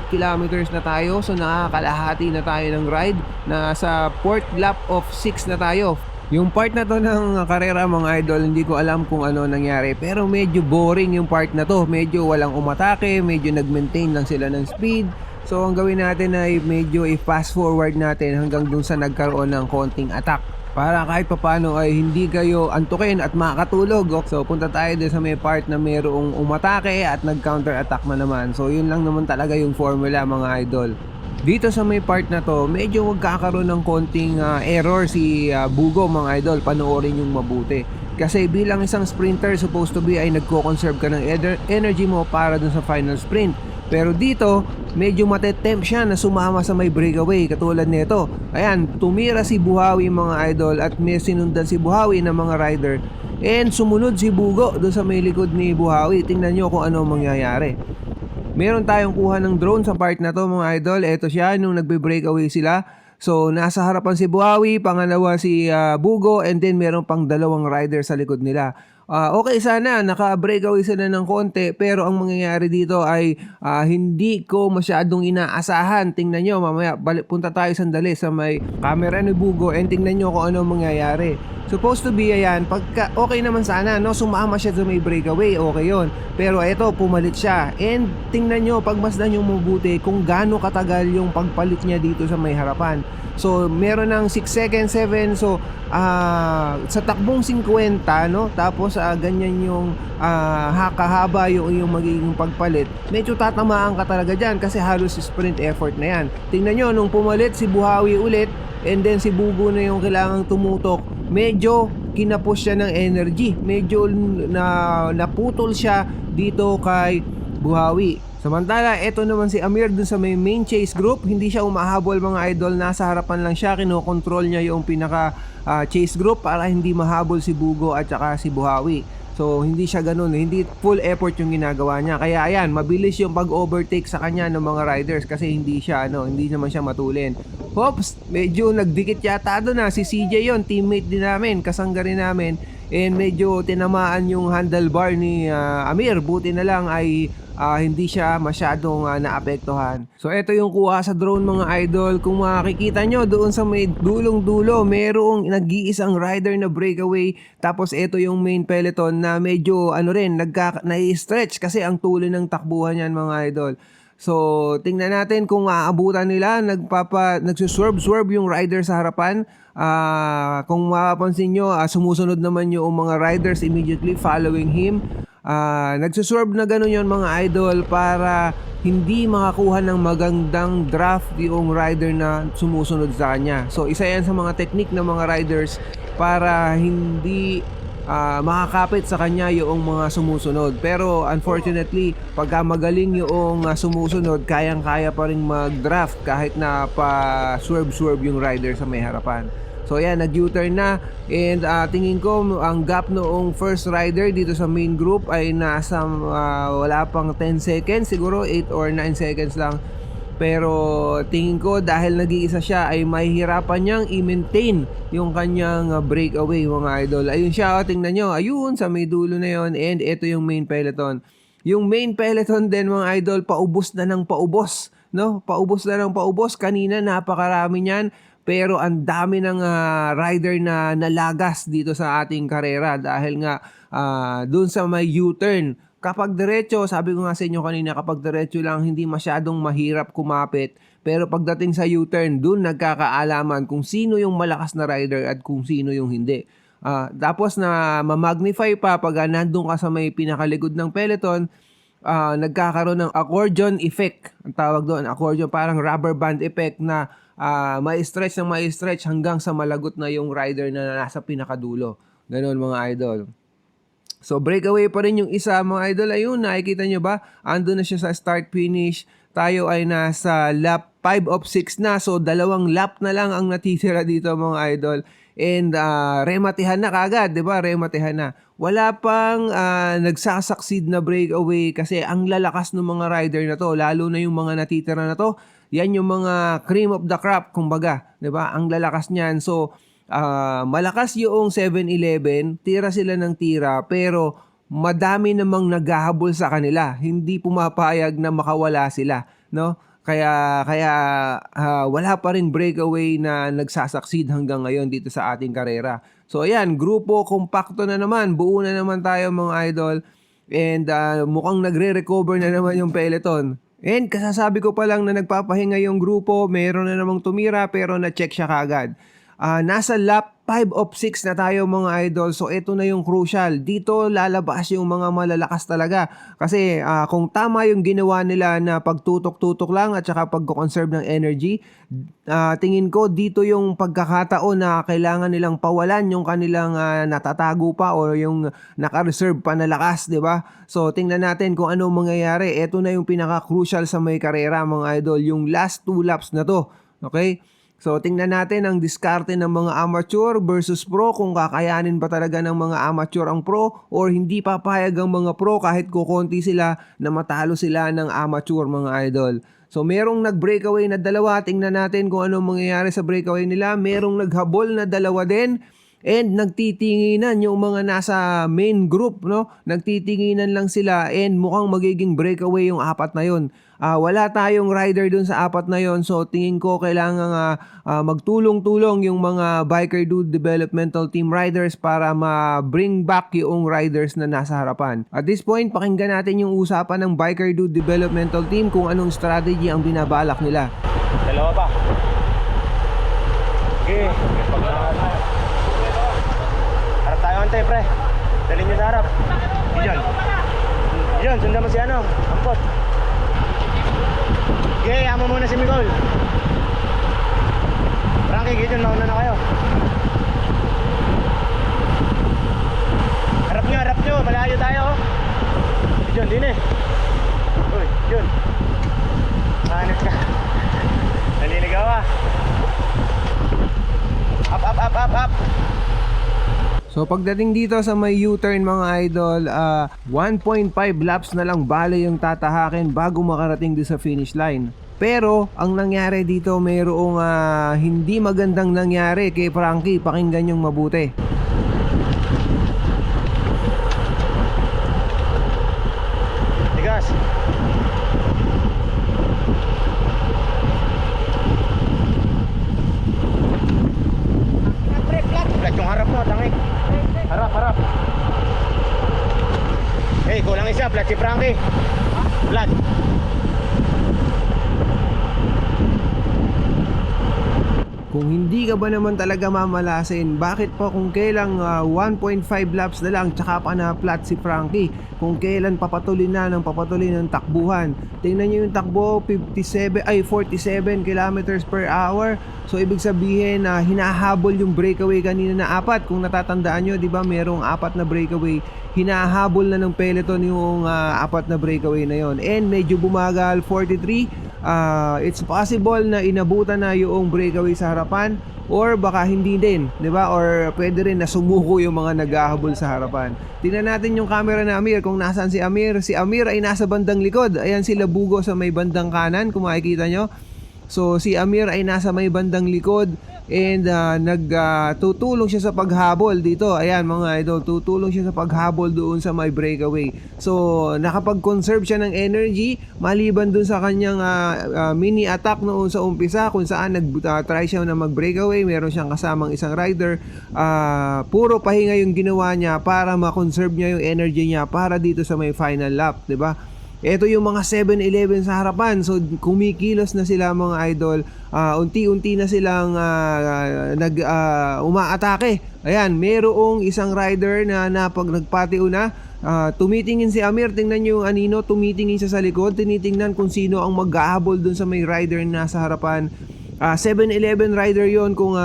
kilometers na tayo. So nakakalahati na tayo ng ride, nasa 4th lap of 6 na tayo. Yung part na to ng karera mga idol, hindi ko alam kung ano nangyari, pero medyo boring yung part na to. Medyo walang umatake, medyo nag-maintain lang sila ng speed. So ang gawin natin ay medyo i-fast forward natin hanggang dun sa nagkaroon ng konting attack. para kahit papano ay hindi kayo antukin at makakatulog. So punta tayo din sa may part na mayroong umatake at nag-counter attack na naman. So yun lang naman talaga yung formula mga idol. Dito sa may part na to, medyo magkakaroon ng konting error si Bugo mga idol. Panoorin yung mabuti. Kasi bilang isang sprinter, supposed to be ay nagko-conserve ka ng energy mo para dun sa final sprint. Pero dito, medyo matetempt siya na sumama sa may breakaway katulad nito. Ayan, tumira si Buhawi mga idol at may sinundan si Buhawi ng mga rider. And sumunod si Bugo doon sa may likod ni Buhawi. Tingnan nyo kung ano mangyayari. Meron tayong kuha ng drone sa part na to mga idol. Ito siya nung nagbe-breakaway sila. So nasa harapan si Buhawi, pangalawa si Bugo, and then meron pang dalawang rider sa likod nila. Okay sana, naka-breakaway sila ng konti, pero ang mangyayari dito ay hindi ko masyadong inaasahan. Tingnan nyo, mamaya punta tayo sandali sa may camera ni Bugo and tingnan nyo kung ano mangyayari. Supposed to be, ayan, pagka okay naman sana, no, sumama siya sa may breakaway, okay yon. Pero eto, pumalit siya. And tingnan nyo, pagmasdan nyo mabuti kung gaano katagal yung pagpalit niya dito sa may harapan. So meron ng 6 seconds, 7. So sa takbong 50, no? Tapos ganyan yung kahaba yung magiging pagpalit. Medyo tatamaan ka talaga diyan kasi halos sprint effort na yan. Tingnan nyo, nung pumalit si Buhawi ulit and then si Bugo na yung kailangang tumutok, medyo kinapos siya ng energy. Medyo naputol siya dito kay Buhawi. Samantala, eto naman si Amir dun sa may main chase group. Hindi siya umahabol mga idol. Nasa harapan lang siya. Kinokontrol niya yung pinaka chase group para hindi mahabol si Bugo at saka si Buhawi. So hindi siya ganun. Hindi full effort yung ginagawa niya. Kaya ayan, mabilis yung pag-overtake sa kanya ng mga riders kasi hindi naman siya matulin. Oops, medyo nagdikit yata doon na. Si CJ yon, teammate din namin, kasangga rin namin. And medyo tinamaan yung handlebar ni Amir. Buti na lang ay hindi siya masyadong naapektuhan. So ito yung kuha sa drone mga idol. Kung makikita nyo doon sa may dulong-dulo, merong nag-iisang rider na breakaway. Tapos ito yung main peloton na medyo nai-stretch kasi ang tuloy ng takbuhan yan mga idol. So tingnan natin kung aabutan nila. Nagsuswerve yung rider sa harapan. Kung mapapansin nyo, sumusunod naman yung mga riders immediately following him. Nagsuswerve na gano'n yon mga idol para hindi makakuha ng magandang draft yung rider na sumusunod sa kanya. So isa yan sa mga technique ng mga riders para hindi makakapit sa kanya yung mga sumusunod. Pero unfortunately, pagka magaling yung sumusunod, kayang-kaya pa rin mag-draft kahit na pa-swerve yung rider sa may harapan. So ayan, nag-U-turn na and tingin ko ang gap noong first rider dito sa main group ay nasa wala pang 10 seconds, siguro 8 or 9 seconds lang. Pero tingin ko dahil nag-iisa siya ay mahihirapan niyang i-maintain yung kanyang breakaway mga idol. Ayun siya, tingnan nyo, ayun sa may dulo na yon. And ito yung main peloton. Yung main peloton din mga idol, paubos na ng paubos, no? Paubos na ng paubos. Kanina napakarami niyan. Pero ang dami ng rider na nalagas dito sa ating karera dahil nga dun sa may U-turn. Kapag diretso, sabi ko nga sa inyo kanina, kapag diretso lang hindi masyadong mahirap kumapit. Pero pagdating sa U-turn, dun nagkakaalaman kung sino yung malakas na rider at kung sino yung hindi. Tapos na ma-magnify pa pag nandun ka sa may pinakalikod ng peloton, nagkakaroon ng accordion effect. Ang tawag doon, accordion, parang rubber band effect na ma-stretch hanggang sa malagot na yung rider na nasa pinakadulo. Ganon mga idol. So breakaway pa rin yung isa mga idol. Ayun, nakikita nyo ba? Ando na siya sa start finish. Tayo ay nasa lap 5 of 6 na. So 2 lap na lang ang natitira dito mga idol. And rematehan na kagad, 'di ba? Rematehan na. Wala pang nagsasucceed na breakaway kasi ang lalakas ng mga rider na to, lalo na yung mga natitira na to. Yan yung mga cream of the crop, kumbaga, 'di ba? Ang lalakas niyan. So malakas yung 7-Eleven, tira sila ng tira, pero madami namang naghahabol sa kanila. Hindi pumapayag na makawala sila, no? Kaya wala pa rin breakaway na nagsasucceed hanggang ngayon dito sa ating karera. So ayan, grupo, kompakto na naman, buo na naman tayo mga idol. And mukhang nagre-recover na naman yung peloton. And kasasabi ko pa lang na nagpapahinga yung grupo, meron na namang tumira pero na-check siya kagad. Nasa lap 5 of 6 na tayo mga idol. So ito na yung crucial. Dito lalabas yung mga malalakas talaga. Kasi kung tama yung ginawa nila na pagtutok-tutok lang at saka pag-conserve ng energy, tingin ko dito yung pagkakataon na kailangan nilang pawalan yung kanilang natatago pa o yung naka-reserve pa na lakas, di ba? So tingnan natin kung ano mangyayari. Ito na yung pinaka-crucial sa may karera mga idol. Yung last 2 laps na to. Okay? So tingnan natin ang diskarte ng mga amateur versus pro, kung kakayanin ba talaga ng mga amateur ang pro or hindi papayag ang mga pro kahit kukonti sila na matalo sila ng amateur mga idol. So merong nag-breakaway na dalawa, tingnan natin kung ano mangyayari sa breakaway nila. Merong naghabol na dalawa din. And nagtitinginan yung mga nasa main group, no? Nagtitinginan lang sila and mukhang magiging breakaway yung apat na yun. Wala tayong rider dun sa apat na yon, so tingin ko kailangan magtulong-tulong yung mga Biker Dude Developmental Team riders para ma-bring back yung riders na nasa harapan. At this point, pakinggan natin yung usapan ng Biker Dude Developmental Team kung anong strategy ang binabalak nila. Dalawa pa. Okay, harap tayo ante pre. Dali nyo sa harap. Diyan. Diyan, sundan mo si ano, Ampot. Okay, amo muna si Miguel. Frankie, Gideon, mauna na kayo. Harap nyo, malayo tayo. Diyan, din eh. Uy, Diyan. Hanap ka. Naliligaw ah. Up. So pagdating dito sa may U-turn mga idol, 1.5 laps na lang bale yung tatahakin bago makarating din sa finish line. Pero ang nangyari dito, mayroong hindi magandang nangyari kay Frankie. Pakinggan yung mabuti. Tigas. Flat yung harap mo, tangik. Harap. Hey, kulang isa, flat si Frankie. Flat. Kung hindi ka ba naman talaga mamalasin, bakit pa kung kailang 1.5 laps na lang tsaka pa na flat si Frankie? Kung kailan papatuloy ng takbuhan. Tingnan nyo yung takbo, 47 kilometers per hour. So ibig sabihin na hinahabol yung breakaway kanina na 4. Kung natatandaan nyo, di ba merong 4 na breakaway. Hinahabol na ng peloton yung 4 na breakaway na yon. And medyo bumagal, 43. It's possible na inabutan na yung breakaway sa harapan or baka hindi din, 'di ba? Or pwede rin na sumuko yung mga naghahabol sa harapan. Tingnan natin yung camera na Amir kung nasaan si Amir. Si Amir ay nasa bandang likod. Ayan sila Bugo sa may bandang kanan kung makikita nyo. So si Amir ay nasa may bandang likod and tutulong siya sa paghabol dito. Ayan mga idol, tutulong siya sa paghabol doon sa may breakaway. So nakapag-conserve siya ng energy maliban doon sa kanyang mini attack noon sa umpisa kung saan nag-try siya na mag-breakaway. Meron siyang kasamang isang rider. Puro pahinga yung ginawa niya para ma-conserve niya yung energy niya para dito sa may final lap, 'di ba? Ito yung mga 7-Eleven sa harapan. So kumikilos na sila mga idol. Unti-unti na silang umaatake. Ayan, merong isang rider na nagpatiw na. Tumitingin si Amir. Tingnan nyo yung anino. Tumitingin siya sa likod. Tinitingnan kung sino ang mag-ahabol dun sa may rider na nasa harapan. 7-Eleven rider yon kung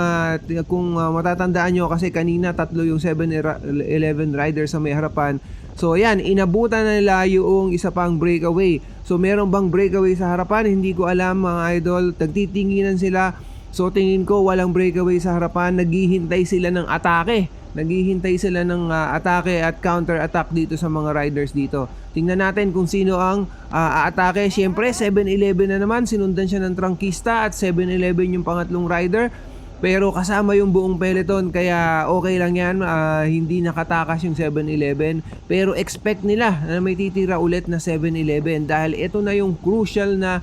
matatandaan nyo kasi kanina 3 yung 7-Eleven rider sa may harapan. So ayan, inabutan na nila yung isa pang breakaway. So meron bang breakaway sa harapan? Hindi ko alam mga idol. Nagtitinginan sila. So tingin ko walang breakaway sa harapan. Naghihintay sila ng atake. Naghihintay sila ng atake at counter attack dito sa mga riders dito. Tingnan natin kung sino ang aatake. Siyempre 7-Eleven na naman. Sinundan siya ng trangkista at 7-Eleven yung pangatlong rider. Pero kasama yung buong peloton kaya okay lang yan, hindi nakatakas yung 7-Eleven. Pero expect nila na may titira ulit na 7-Eleven dahil ito na yung crucial na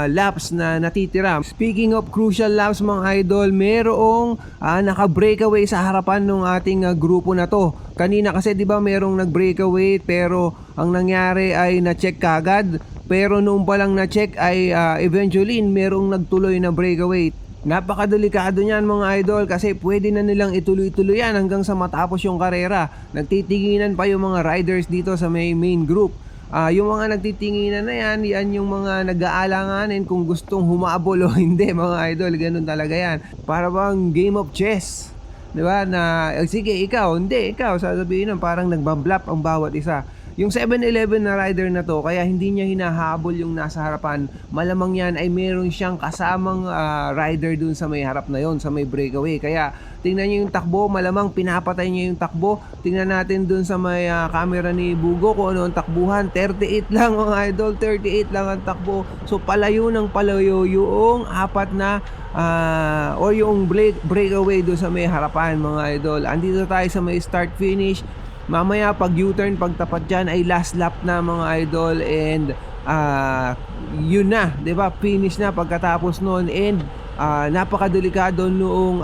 laps na natitira. Speaking of crucial laps mga idol, merong naka-breakaway sa harapan ng ating grupo na to. Kanina kasi di ba merong nag-breakaway pero ang nangyari ay na-check kagad. Pero noong palang na-check ay eventually merong nagtuloy na breakaway. Napakadelikado niyan mga idol kasi pwede na nilang ituloy-tuloy yan hanggang sa matapos yung karera. Nagtitinginan pa yung mga riders dito sa may main group. Yung mga nagtitinginan na yan yung mga nag-aalanganin kung gustong humabol o hindi mga idol. Ganun talaga yan. Para bang game of chess. Diba? Na sige ikaw, hindi ikaw. Sasabihin nun parang nagbablap ang bawat isa. Yung 7-Eleven na rider na to, kaya hindi niya hinahabol yung nasa harapan. Malamang yan ay meron siyang kasamang rider dun sa may harap na yon, sa may breakaway. Kaya tingnan niyo yung takbo, malamang pinapatay niya yung takbo. Tingnan natin dun sa may camera ni Bugo kung ano ang takbuhan. 38 lang mga idol, 38 lang ang takbo. So palayo ng palayo yung apat na o yung breakaway doon sa may harapan mga idol. Andito tayo sa may start finish. Mamaya pag U-turn, pagtapat dyan ay last lap na mga idol. And yun na, 'di ba? Finish na pagkatapos noon. And napakadelikado noong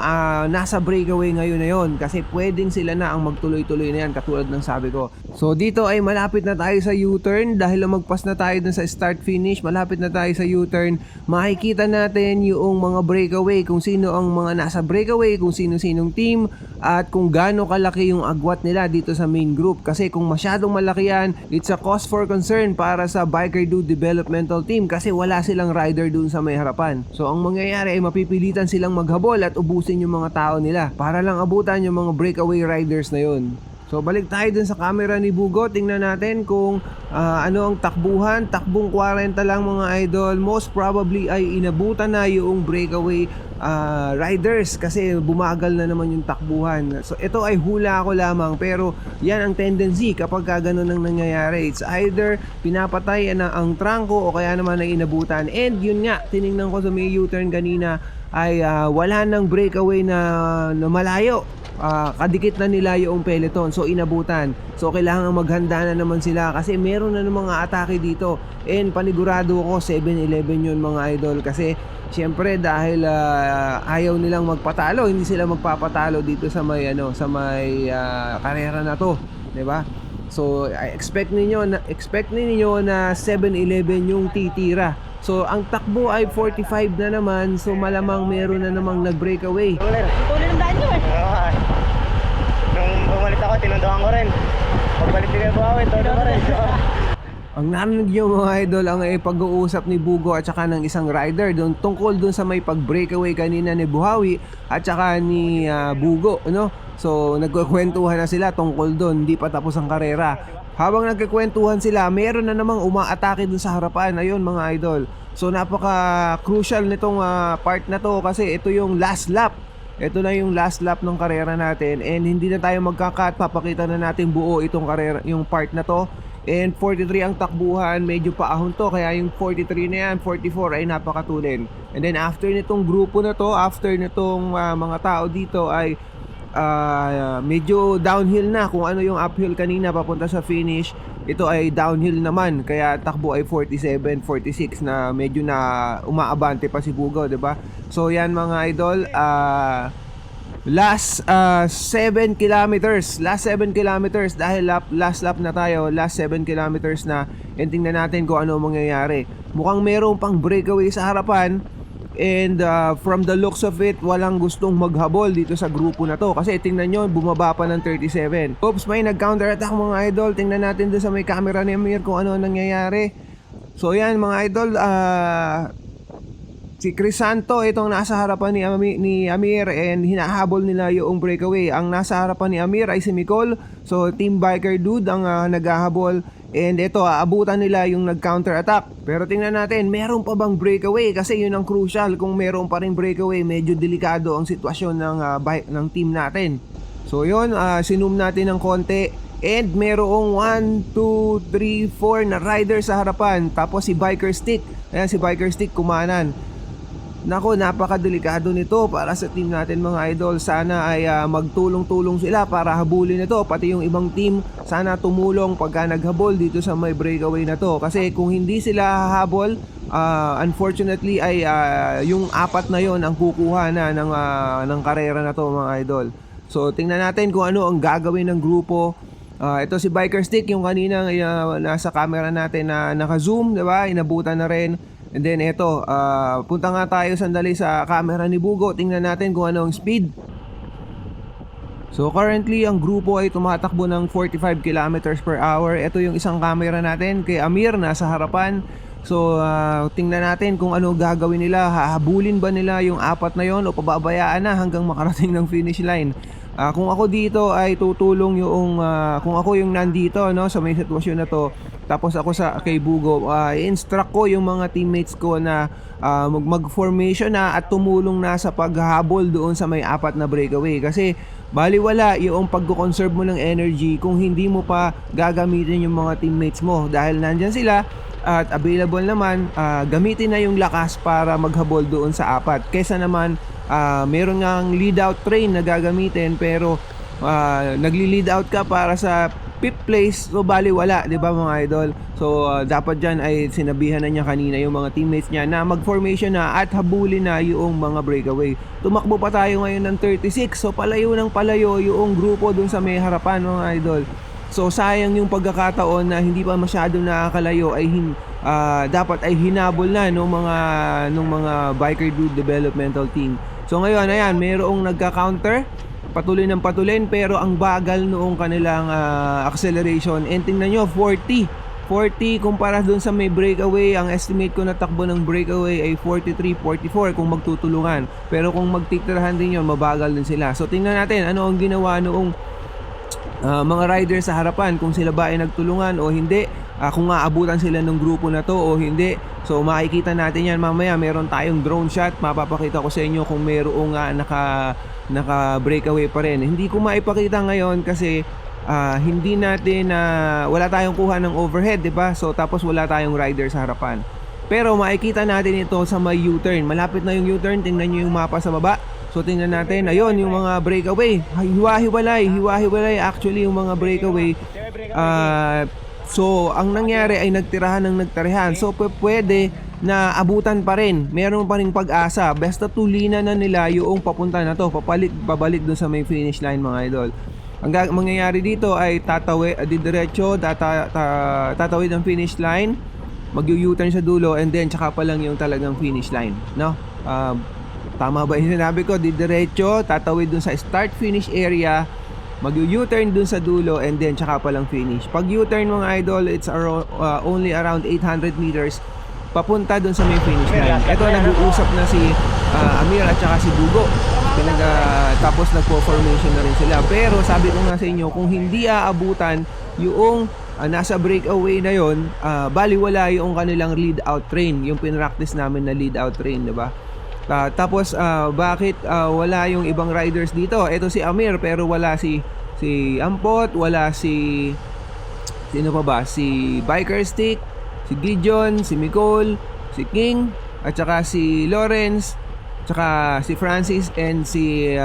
nasa breakaway ngayon na yon kasi pwedeng sila na ang magtuloy-tuloy na yan katulad ng sabi ko. So dito ay malapit na tayo sa U-turn dahil lumagpas na tayo dun sa start finish, malapit na tayo sa U-turn. Makikita natin yung mga breakaway, kung sino ang mga nasa breakaway, kung sino-sinong team at kung gaano kalaki yung agwat nila dito sa main group. Kasi kung masyadong malaki yan, it's a cause for concern para sa Biker Dude Developmental Team kasi wala silang rider dun sa may harapan. So ang mangyayari ay mapipilitan silang maghabol at ubusin yung mga tao nila para lang abutan yung mga breakaway riders na yun. So balik tayo dun sa camera ni Bugo. Tingnan natin kung ano ang takbuhan. Takbong 40 lang mga idol. Most probably ay inabutan na yung breakaway riders kasi bumagal na naman yung takbuhan. So ito ay hula ko lamang pero yan ang tendency kapag ganun ang nangyayari. It's either pinapatay na ang trangko o kaya naman ay inabutan. And yun nga, tiningnan ko sa may U-turn kanina ay wala nang breakaway na malayo. Kadikit na nila yung peloton, so inabutan. So kailangan maghanda na naman sila kasi meron na ng mga atake dito. And panigurado ko 7-Eleven yun mga idol kasi syempre dahil ayaw nilang magpatalo, hindi sila magpapatalo dito sa may karera na to, 'di ba? So expect ninyo na 7-Eleven yung titira. So ang takbo ay 45 na naman, so malamang meron na namang nag-breakaway. Tuloy ng daan nyo eh. Nung umalit ako, tinundukan ko rin. Pagbalik din ako, todo ko rin. Ang narinig nyo mga idol ang pag-uusap ni Bugo at saka ng isang rider doon tungkol doon sa may pag-breakaway kanina ni Buhawi at saka ni Bugo, no? So nagkukwentuhan na sila tungkol doon, hindi pa tapos ang karera. Habang nagkukwentuhan sila, meron na namang umaatake doon sa harapan. Ayun mga idol. So napaka-crucial nitong part na to kasi ito yung last lap. Ito na yung last lap ng karera natin and hindi na tayo magka-cut. Papakita na natin buo itong karera, yung part na to. And 43 ang takbuhan, medyo paahon to, kaya yung 43 na yan, 44 ay napakatulin. And then after nitong grupo na to, after nitong mga tao dito ay medyo downhill na. Kung ano yung uphill kanina papunta sa finish, ito ay downhill naman, kaya takbo ay 47, 46 na medyo na umaabante pa si Bugo, 'di ba? So yan mga idol, last 7 kilometers dahil last lap na tayo, last 7 kilometers na. And tingnan natin kung ano mangyayari. Mukhang meron pang breakaway sa harapan. And from the looks of it, walang gustong maghabol dito sa grupo na to. Kasi tingnan nyo, bumaba pa ng 37. Oops, may nag-counter attack mga idol. Tingnan natin doon sa may camera ni Amir kung ano nangyayari. So yan mga idol, si Crisanto itong nasa harapan ni Amir and hinahabol nila yung breakaway. Ang nasa harapan ni Amir ay si Micol. So Team Biker Dude ang naghahabol. And ito, abutan nila yung nag-counter attack. Pero tingnan natin, meron pa bang breakaway? Kasi yun ang crucial. Kung meron pa rin breakaway, medyo delikado ang sitwasyon ng team natin. So yun, sinum natin ng konti. And merong 1, 2, 3, 4 na rider sa harapan. Tapos si Biker Stick. Ayan si Biker Stick kumanan. Nako, napakadelikado nito para sa team natin mga idol. Sana ay magtulong-tulong sila para habulin ito. Pati yung ibang team, sana tumulong pagka naghabol dito sa may breakaway na to. Kasi kung hindi sila hahabol, unfortunately ay yung apat na yon ang kukuha na ng karera na to mga idol. So tingnan natin kung ano ang gagawin ng grupo. Ito si Biker Stick, yung kanina nasa camera natin na naka-zoom, diba? Inabutan na rin. And then eto, punta nga tayo sandali sa camera ni Bugo. Tingnan natin kung ano ang speed. So currently ang grupo ay tumatakbo ng 45 kilometers per hour. Ito yung isang camera natin kay Amir nasa harapan. So tingnan natin kung ano gagawin nila. Hahabulin ba nila yung apat na yon o pababayaan na hanggang makarating ng finish line. Kung ako dito ay tutulong yung kung ako yung nandito, no, sa may sitwasyon na to, tapos ako sa kay Bugo, i-instruct ko yung mga teammates ko na mag-formation na at tumulong na sa paghahabol doon sa may apat na breakaway. Kasi baliwala yung pag-conserve mo ng energy kung hindi mo pa gagamitin yung mga teammates mo, dahil nandyan sila at available naman. Gamitin na yung lakas para maghabol doon sa apat, kesa naman meron ngang lead out train na gagamitin pero nagli-lead out ka para sa fifth place, so baliwala, di ba mga idol? So dapat dyan ay sinabihan na niya kanina yung mga teammates niya na mag-formation na at habulin na yung mga breakaway. Tumakbo pa tayo ngayon ng 36, so palayo ng palayo yung grupo dun sa may harapan mga idol. So sayang yung pagkakataon na hindi pa masyadong nakakalayo ay dapat ay hinabol na nung mga Biker Dude developmental team. So ngayon ayan, mayroong nagka-counter patuloy ng patuloy pero ang bagal noong kanilang acceleration. And tingnan nyo, 40 kumpara dun sa may breakaway. Ang estimate ko na takbo ng breakaway ay 43-44 kung magtutulungan, pero kung magtitirahan din yun, mabagal din sila. So tingnan natin ano ang ginawa noong mga riders sa harapan, kung sila ba ay nagtulungan o hindi, kung aabutan sila ng grupo na to o hindi. So makikita natin yan mamaya. Meron tayong drone shot, mapapakita ko sa inyo kung mayroong naka breakaway pa rin. Hindi ko maipakita ngayon kasi hindi natin wala tayong kuha ng overhead, di ba? So tapos wala tayong rider sa harapan. Pero makikita natin ito sa may U-turn. Malapit na yung U-turn, tingnan niyo yung mapa sa baba. So tingnan natin, ayun yung mga breakaway. Hiwa-hiwalay actually yung mga breakaway. So ang nangyari ay nagtirahan ng nagtarihan. So pwede na abutan pa rin, meron pa rin pag-asa. Basta tulinan na nila yung papunta na to, pabalik dun sa may finish line mga idol. Ang mangyayari dito ay didiretso, tatawid ang finish line, mag-u-turn sa dulo, and then tsaka pa lang yung talagang finish line, no? Tama ba yung sinabi ko? Didiretso, tatawid dun sa start finish area, mag-u-turn dun sa dulo, and then tsaka pa lang finish. Pag u-turn mga idol, it's only around 800 meters papunta dun sa may finish line. Ito, nag-uusap na si Amir at saka si Bugo. Tapos nagpo-formation na rin sila. Pero sabi ko nga sa inyo, kung hindi aabutan yung nasa breakaway na yon, baliwala yung kanilang lead out train, yung pinractice namin na lead out train, diba? Tapos bakit wala yung ibang riders dito? Ito si Amir pero wala si Ampot, wala si sino pa ba? Si Biker Stick, si Gideon, si Nicole, si King, at saka si Lawrence, tsaka si Francis and si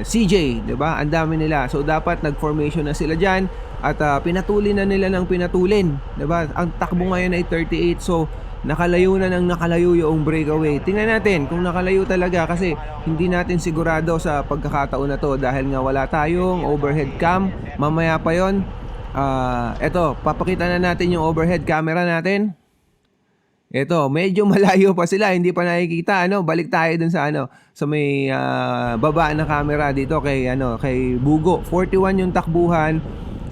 CJ, 'di ba? Ang dami nila. So dapat nag-formation na sila diyan at pinatulin na nila ng pinatulin, 'di ba? Ang takbo ngayon ay 38. So nakalayo na ng nakalayo yung breakaway. Tingnan natin kung nakalayo talaga kasi hindi natin sigurado sa pagkakataon na to dahil nga wala tayong overhead cam. Mamaya pa 'yon. Eto, papakita na natin yung overhead camera natin. Eto, medyo malayo pa sila, hindi pa nakikita, ano? Balik tayo dun sa sa may baba na camera dito kay kay Bugo. 41 yung takbuhan.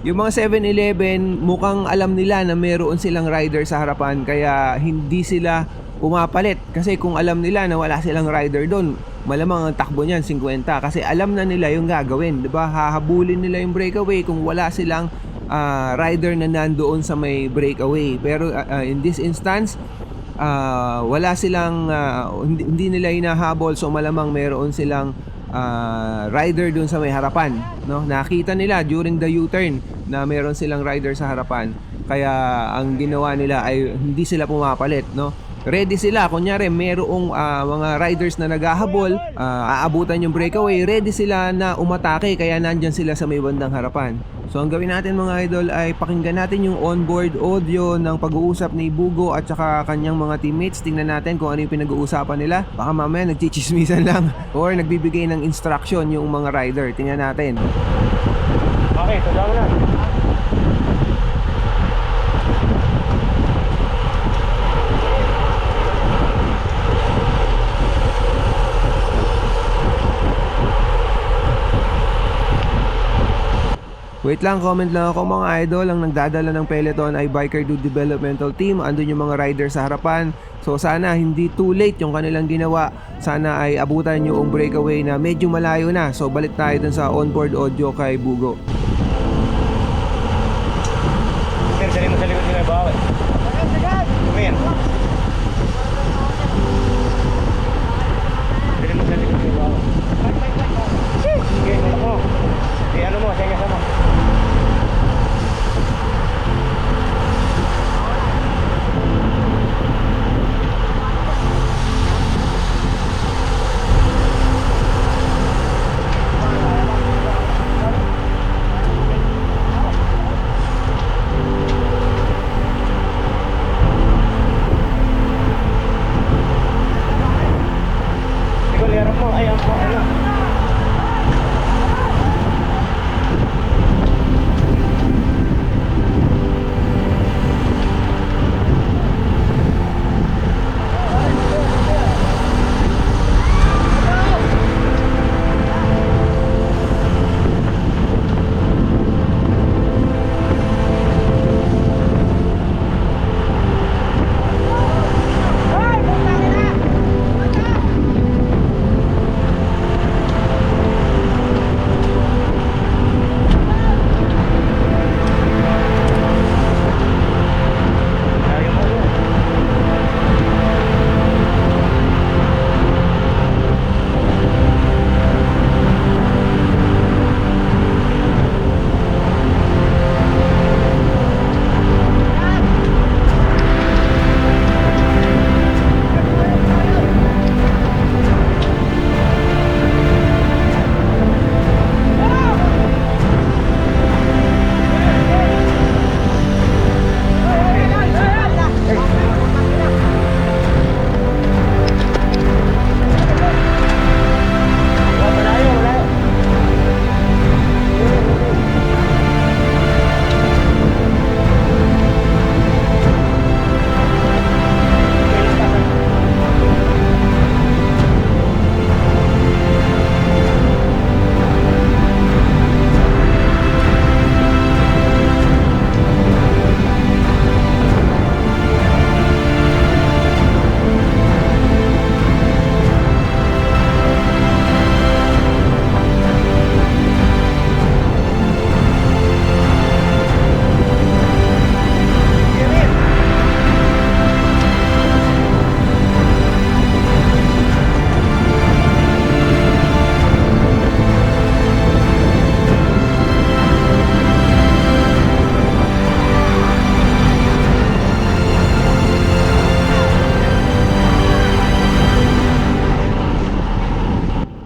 Yung mga 7-Eleven, mukhang alam nila na meron silang rider sa harapan kaya hindi sila pumapalit. Kasi kung alam nila na wala silang rider doon, malamang ang takbo niyan 50 kasi alam na nila yung gagawin, 'di ba? Hahabulin nila yung breakaway kung wala silang rider na nandoon sa may breakaway. Pero in this instance, wala silang hindi nila hinahabol, so malamang meron silang rider dun sa may harapan, no? Nakita nila during the U-turn na meron silang rider sa harapan. Kaya ang ginawa nila ay hindi sila pumapalit, no? Ready sila, kunyari merong mga riders na naghahabol, aabutan yung breakaway, ready sila na umatake kaya nandyan sila sa may bandang harapan. So ang gawin natin mga idol ay pakinggan natin yung onboard audio ng pag-uusap ni Bugo at saka kanyang mga teammates. Tingnan natin kung ano yung pinag-uusapan nila. Baka mamaya nagchichismisan lang or nagbibigay ng instruction yung mga rider. Tingnan natin. Okay, tanda mo na. Wait lang, comment lang ako mga idol. Ang nagdadala ng peloton ay Biker Dude Developmental Team. Andun yung mga rider sa harapan. So sana hindi too late yung kanilang ginawa. Sana ay abutan yung breakaway na medyo malayo na. So balik tayo dun sa onboard audio kay Bugo. Sir, dali mo sa likod nila bawa. Amen. Dali mo sa likod nila bawa. Sige, ano mo? Ano mo, saya sama. Ikaw, liharap mo. Ay, ano?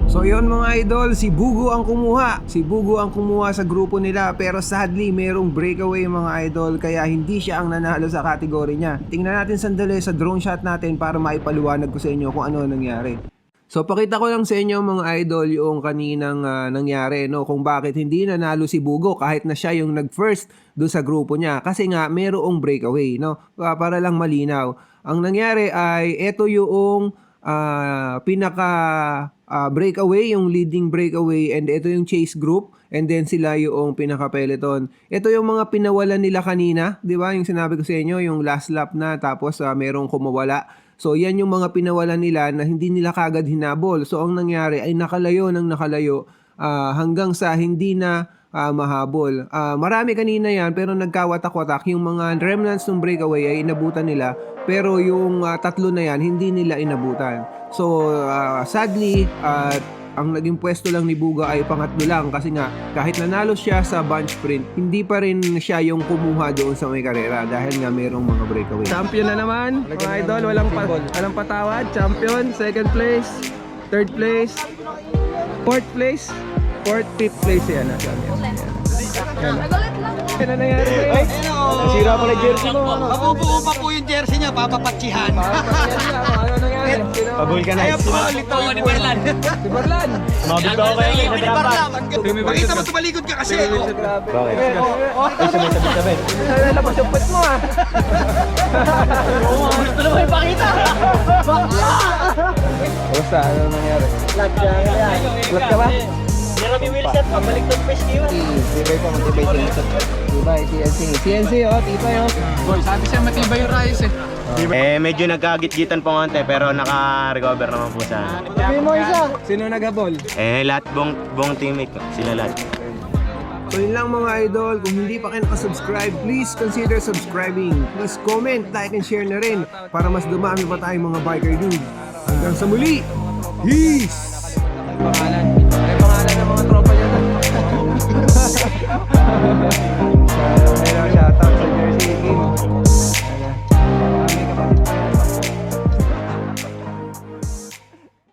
So yun mga idol, si Bugo ang kumuha. Si Bugo ang kumuha sa grupo nila, pero sadly merong breakaway mga idol, kaya hindi siya ang nanalo sa kategory niya. Tingnan natin sandali sa drone shot natin para maipaliwanag ko sa inyo kung ano nangyari. So pakita ko lang sa inyo mga idol yung kaninang nangyari, no, kung bakit hindi nanalo si Bugo kahit na siya yung nag-first doon sa grupo niya, kasi nga merong breakaway, no, para lang malinaw. Ang nangyari ay ito yung pinaka breakaway, yung leading breakaway, and ito yung chase group, and then sila yung pinaka peloton. Ito yung mga pinawalan nila kanina, di ba? Yung sinabi ko sa inyo, yung last lap na, tapos merong kumawala. So yan yung mga pinawalan nila na hindi nila kagad hinabol. So ang nangyari ay nakalayo hanggang sa hindi na mahabol. Marami kanina yan, pero nagkawatak-watak. Yung mga remnants ng breakaway ay inabutan nila, pero yung tatlo na yan hindi nila inabutan. So sadly, ang naging pwesto lang ni Buga ay pangatlo lang, kasi nga kahit nanalo siya sa bunch sprint, hindi pa rin siya yung kumuha doon sa may karera dahil nga merong mga breakaway. Champion na naman mga idol, walang patawad. Champion, second place, third place, fourth place, fifth place yan. Ano nangyari ba? Nasira pala yung jersey mo. Mabubuo pa po yung jersey niya, papapatsihan. Ano nangyari? Pabul ka na. Ayan po, litaw ni Barlan. Si Barlan. Mabito ako kayo sa drama. Pakita mo tumalikod ka kasi. Bakit? Ay, sabay-sabay. Nalabas yung pet mo ah. Gusto naman ipakita. Basta, ano nangyari? Flat ka ba? Jeremy Wilson, pabalik doon Tibay pa, matibay TNC. Tibay, TNC. CNC, oh, tibay, oh. Boy, sabi siya matibay yung rice eh. Medyo nagkagit-gitan po konti pero naka-recover naman po sa... Sabi mo isa. Sino nagabol? Lahat buong teammate ko, sila lahat. So yun lang mga idol, kung hindi pa kayo nakasubscribe, please consider subscribing. Please comment, like, and share na rin para mas dumami pa tayong mga biker dudes. Hanggang sa muli, peace! Pangalan.